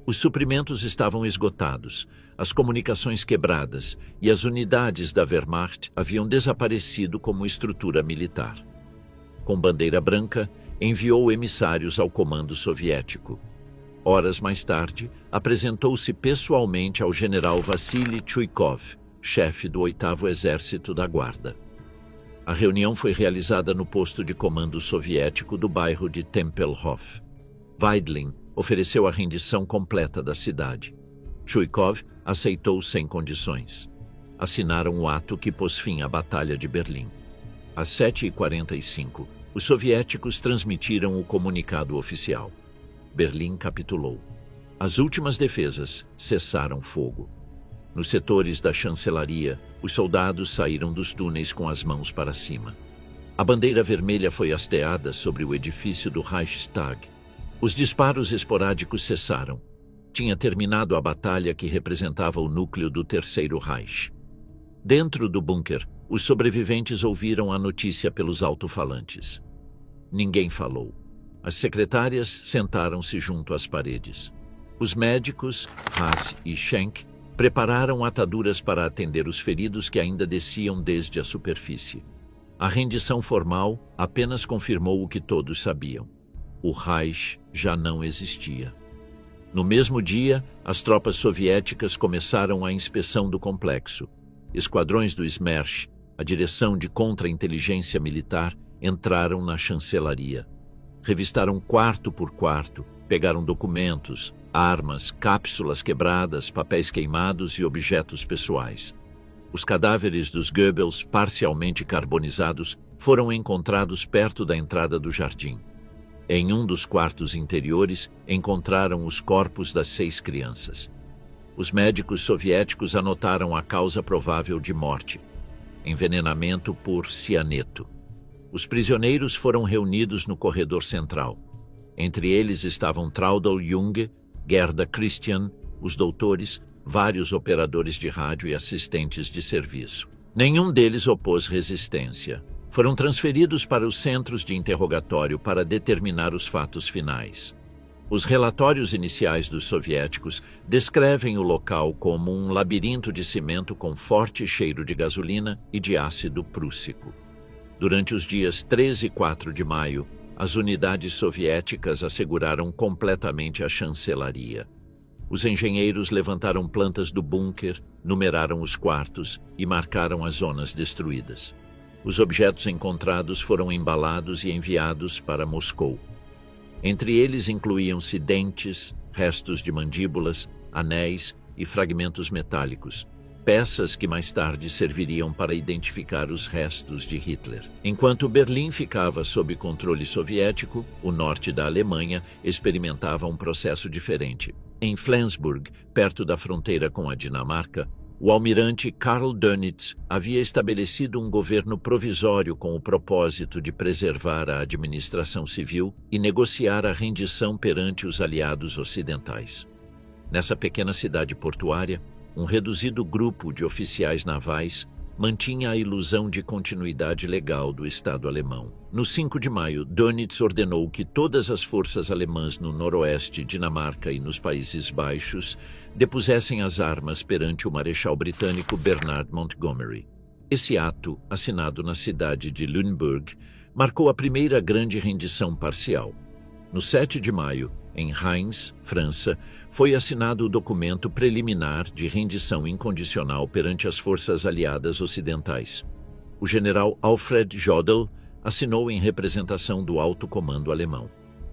Os suprimentos estavam esgotados, as comunicações quebradas e as unidades da Wehrmacht haviam desaparecido como estrutura militar. Com bandeira branca, enviou emissários ao comando soviético. Horas mais tarde, apresentou-se pessoalmente ao general Vassili Chuikov, chefe do 8º Exército da Guarda. A reunião foi realizada no posto de comando soviético do bairro de Tempelhof. Weidling ofereceu a rendição completa da cidade. Chuikov aceitou sem condições. Assinaram o ato que pôs fim à Batalha de Berlim. Às 7h45, Os soviéticos transmitiram o comunicado oficial. Berlim capitulou. As últimas defesas cessaram fogo. Nos setores da chancelaria, os soldados saíram dos túneis com as mãos para cima. A bandeira vermelha foi hasteada sobre o edifício do Reichstag. Os disparos esporádicos cessaram. Tinha terminado a batalha que representava o núcleo do Terceiro Reich. Dentro do bunker, os sobreviventes ouviram a notícia pelos alto-falantes. Ninguém falou. As secretárias sentaram-se junto às paredes. Os médicos, Haas e Schenck, prepararam ataduras para atender os feridos que ainda desciam desde a superfície. A rendição formal apenas confirmou o que todos sabiam. O Reich já não existia. No mesmo dia, as tropas soviéticas começaram a inspeção do complexo. Esquadrões do Smersh, a direção de contra-inteligência militar, entraram na chancelaria. Revistaram quarto por quarto, pegaram documentos, armas, cápsulas quebradas, papéis queimados e objetos pessoais. Os cadáveres dos Goebbels, parcialmente carbonizados, foram encontrados perto da entrada do jardim. Em um dos quartos interiores, encontraram os corpos das 6 crianças. Os médicos soviéticos anotaram a causa provável de morte: envenenamento por cianeto. Os prisioneiros foram reunidos no corredor central. Entre eles estavam Traudl Junge, Gerda Christian, os doutores, vários operadores de rádio e assistentes de serviço. Nenhum deles opôs resistência. Foram transferidos para os centros de interrogatório para determinar os fatos finais. Os relatórios iniciais dos soviéticos descrevem o local como um labirinto de cimento com forte cheiro de gasolina e de ácido prússico. Durante os dias 3 e 4 de maio, as unidades soviéticas asseguraram completamente a chancelaria. Os engenheiros levantaram plantas do bunker, numeraram os quartos e marcaram as zonas destruídas. Os objetos encontrados foram embalados e enviados para Moscou. Entre eles incluíam-se dentes, restos de mandíbulas, anéis e fragmentos metálicos, peças que mais tarde serviriam para identificar os restos de Hitler. Enquanto Berlim ficava sob controle soviético, o norte da Alemanha experimentava um processo diferente. Em Flensburg, perto da fronteira com a Dinamarca, o almirante Karl Dönitz havia estabelecido um governo provisório com o propósito de preservar a administração civil e negociar a rendição perante os aliados ocidentais. Nessa pequena cidade portuária, um reduzido grupo de oficiais navais mantinha a ilusão de continuidade legal do Estado alemão. No 5 de maio, Dönitz ordenou que todas as forças alemãs no noroeste, Dinamarca e nos Países Baixos depusessem as armas perante o marechal britânico Bernard Montgomery. Esse ato, assinado na cidade de Lüneburg, marcou a primeira grande rendição parcial. No 7 de maio, em Reims, França, foi assinado o documento preliminar de rendição incondicional perante as forças aliadas ocidentais. O general Alfred Jodl assinou em representação do alto comando alemão.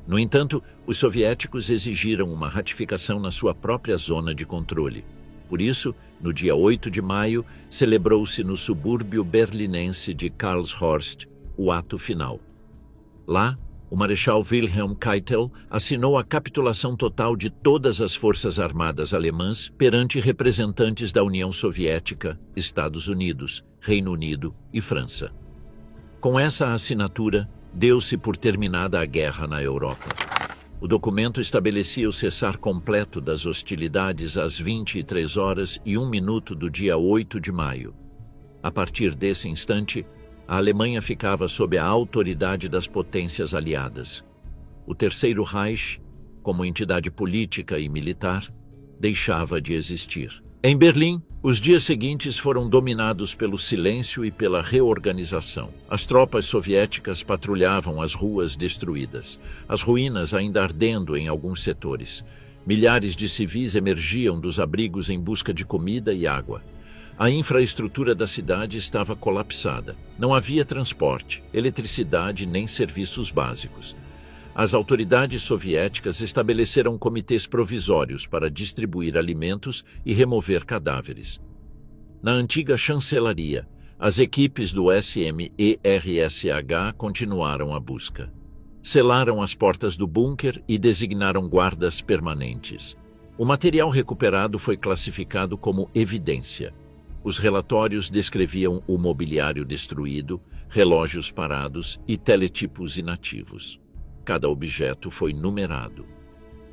No entanto, os soviéticos exigiram uma ratificação na sua própria zona de controle. Por isso, no dia 8 de maio, celebrou-se no subúrbio berlinense de Karlshorst o ato final. Lá, o marechal Wilhelm Keitel assinou a capitulação total de todas as forças armadas alemãs perante representantes da União Soviética, Estados Unidos, Reino Unido e França. Com essa assinatura, deu-se por terminada a guerra na Europa. O documento estabelecia o cessar completo das hostilidades às 23h01 do dia 8 de maio. A partir desse instante, a Alemanha ficava sob a autoridade das potências aliadas. O Terceiro Reich, como entidade política e militar, deixava de existir. Em Berlim, os dias seguintes foram dominados pelo silêncio e pela reorganização. As tropas soviéticas patrulhavam as ruas destruídas, as ruínas ainda ardendo em alguns setores. Milhares de civis emergiam dos abrigos em busca de comida e água. A infraestrutura da cidade estava colapsada. Não havia transporte, eletricidade nem serviços básicos. As autoridades soviéticas estabeleceram comitês provisórios para distribuir alimentos e remover cadáveres. Na antiga chancelaria, as equipes do SMERSH continuaram a busca. Selaram as portas do bunker e designaram guardas permanentes. O material recuperado foi classificado como evidência. Os relatórios descreviam o mobiliário destruído, relógios parados e teletipos inativos. Cada objeto foi numerado.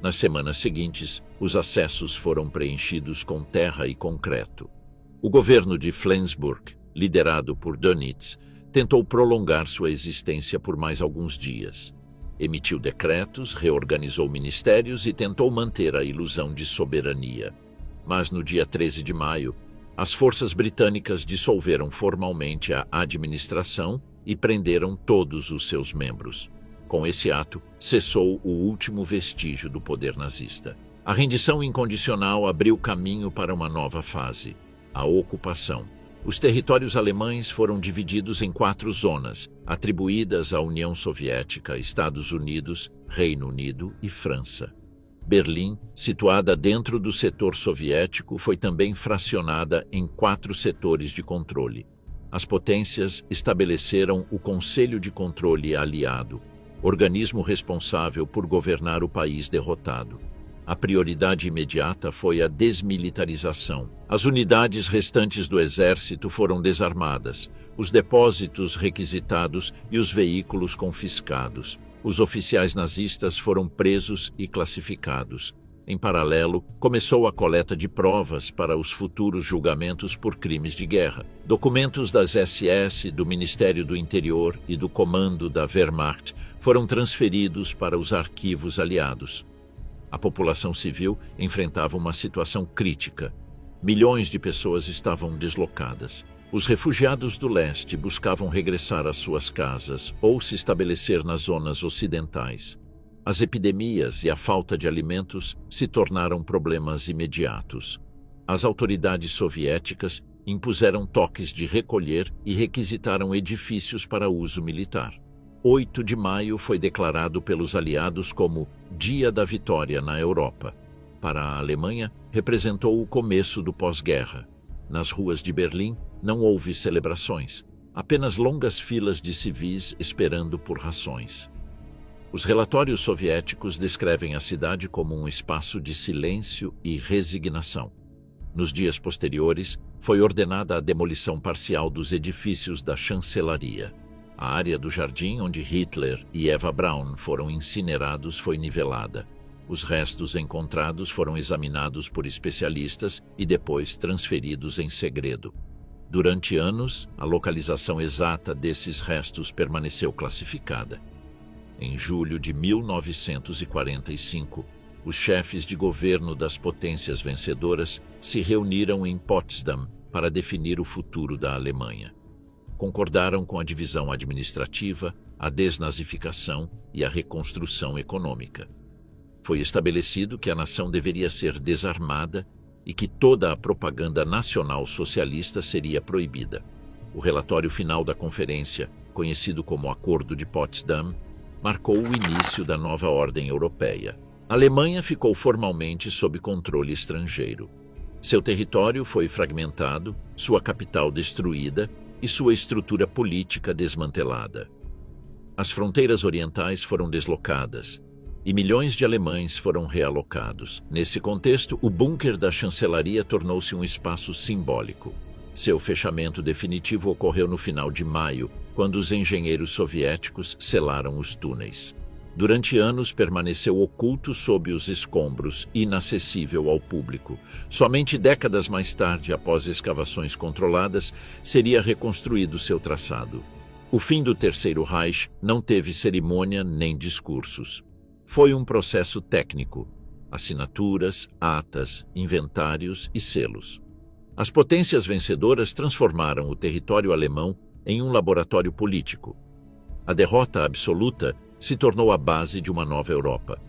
Nas semanas seguintes, os acessos foram preenchidos com terra e concreto. O governo de Flensburg, liderado por Dönitz, tentou prolongar sua existência por mais alguns dias. Emitiu decretos, reorganizou ministérios e tentou manter a ilusão de soberania. Mas no dia 13 de maio, as forças britânicas dissolveram formalmente a administração e prenderam todos os seus membros. Com esse ato, cessou o último vestígio do poder nazista. A rendição incondicional abriu caminho para uma nova fase, a ocupação. Os territórios alemães foram divididos em 4 zonas, atribuídas à União Soviética, Estados Unidos, Reino Unido e França. Berlim, situada dentro do setor soviético, foi também fracionada em 4 setores de controle. As potências estabeleceram o Conselho de Controle Aliado, organismo responsável por governar o país derrotado. A prioridade imediata foi a desmilitarização. As unidades restantes do exército foram desarmadas, os depósitos requisitados e os veículos confiscados. Os oficiais nazistas foram presos e classificados. Em paralelo, começou a coleta de provas para os futuros julgamentos por crimes de guerra. Documentos das SS, do Ministério do Interior e do Comando da Wehrmacht foram transferidos para os arquivos aliados. A população civil enfrentava uma situação crítica. Milhões de pessoas estavam deslocadas. Os refugiados do leste buscavam regressar às suas casas ou se estabelecer nas zonas ocidentais. As epidemias e a falta de alimentos se tornaram problemas imediatos. As autoridades soviéticas impuseram toques de recolher e requisitaram edifícios para uso militar. 8 de maio foi declarado pelos aliados como Dia da Vitória na Europa. Para a Alemanha, representou o começo do pós-guerra. Nas ruas de Berlim, não houve celebrações, apenas longas filas de civis esperando por rações. Os relatórios soviéticos descrevem a cidade como um espaço de silêncio e resignação. Nos dias posteriores, foi ordenada a demolição parcial dos edifícios da chancelaria. A área do jardim onde Hitler e Eva Braun foram incinerados foi nivelada. Os restos encontrados foram examinados por especialistas e depois transferidos em segredo. Durante anos, a localização exata desses restos permaneceu classificada. Em julho de 1945, os chefes de governo das potências vencedoras se reuniram em Potsdam para definir o futuro da Alemanha. Concordaram com a divisão administrativa, a desnazificação e a reconstrução econômica. Foi estabelecido que a nação deveria ser desarmada e que toda a propaganda nacional socialista seria proibida. O relatório final da conferência, conhecido como Acordo de Potsdam, marcou o início da nova ordem europeia. A Alemanha ficou formalmente sob controle estrangeiro. Seu território foi fragmentado, sua capital destruída e sua estrutura política desmantelada. As fronteiras orientais foram deslocadas e milhões de alemães foram realocados. Nesse contexto, o bunker da chancelaria tornou-se um espaço simbólico. Seu fechamento definitivo ocorreu no final de maio, quando os engenheiros soviéticos selaram os túneis. Durante anos permaneceu oculto sob os escombros, inacessível ao público. Somente décadas mais tarde, após escavações controladas, seria reconstruído seu traçado. O fim do Terceiro Reich não teve cerimônia nem discursos. Foi um processo técnico: assinaturas, atas, inventários e selos. As potências vencedoras transformaram o território alemão em um laboratório político. A derrota absoluta se tornou a base de uma nova Europa.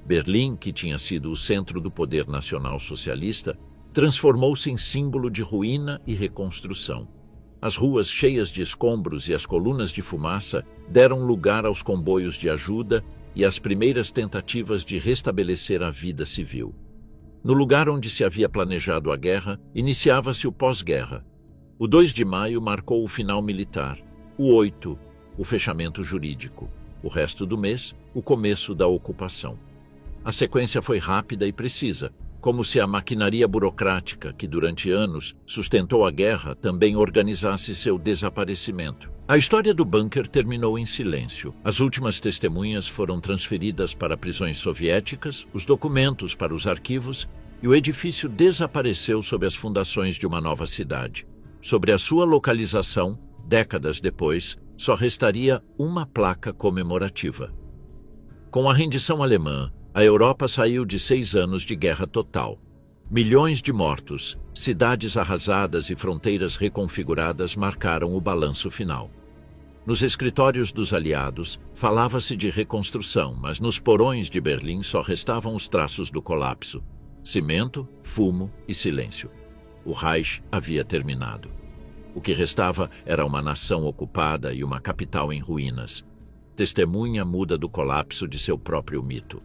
Berlim, que tinha sido o centro do poder nacional socialista, transformou-se em símbolo de ruína e reconstrução. As ruas cheias de escombros e as colunas de fumaça deram lugar aos comboios de ajuda e às primeiras tentativas de restabelecer a vida civil. No lugar onde se havia planejado a guerra, iniciava-se o pós-guerra. O 2 de maio marcou o final militar. O 8, o fechamento jurídico. O resto do mês, o começo da ocupação. A sequência foi rápida e precisa, como se a maquinaria burocrática que durante anos sustentou a guerra também organizasse seu desaparecimento. A história do bunker terminou em silêncio. As últimas testemunhas foram transferidas para prisões soviéticas, os documentos para os arquivos, e o edifício desapareceu sob as fundações de uma nova cidade. Sobre a sua localização, décadas depois, só restaria uma placa comemorativa. Com a rendição alemã, a Europa saiu de 6 anos de guerra total. Milhões de mortos, cidades arrasadas e fronteiras reconfiguradas marcaram o balanço final. Nos escritórios dos aliados, falava-se de reconstrução, mas nos porões de Berlim só restavam os traços do colapso: cimento, fumo e silêncio. O Reich havia terminado. O que restava era uma nação ocupada e uma capital em ruínas, testemunha muda do colapso de seu próprio mito.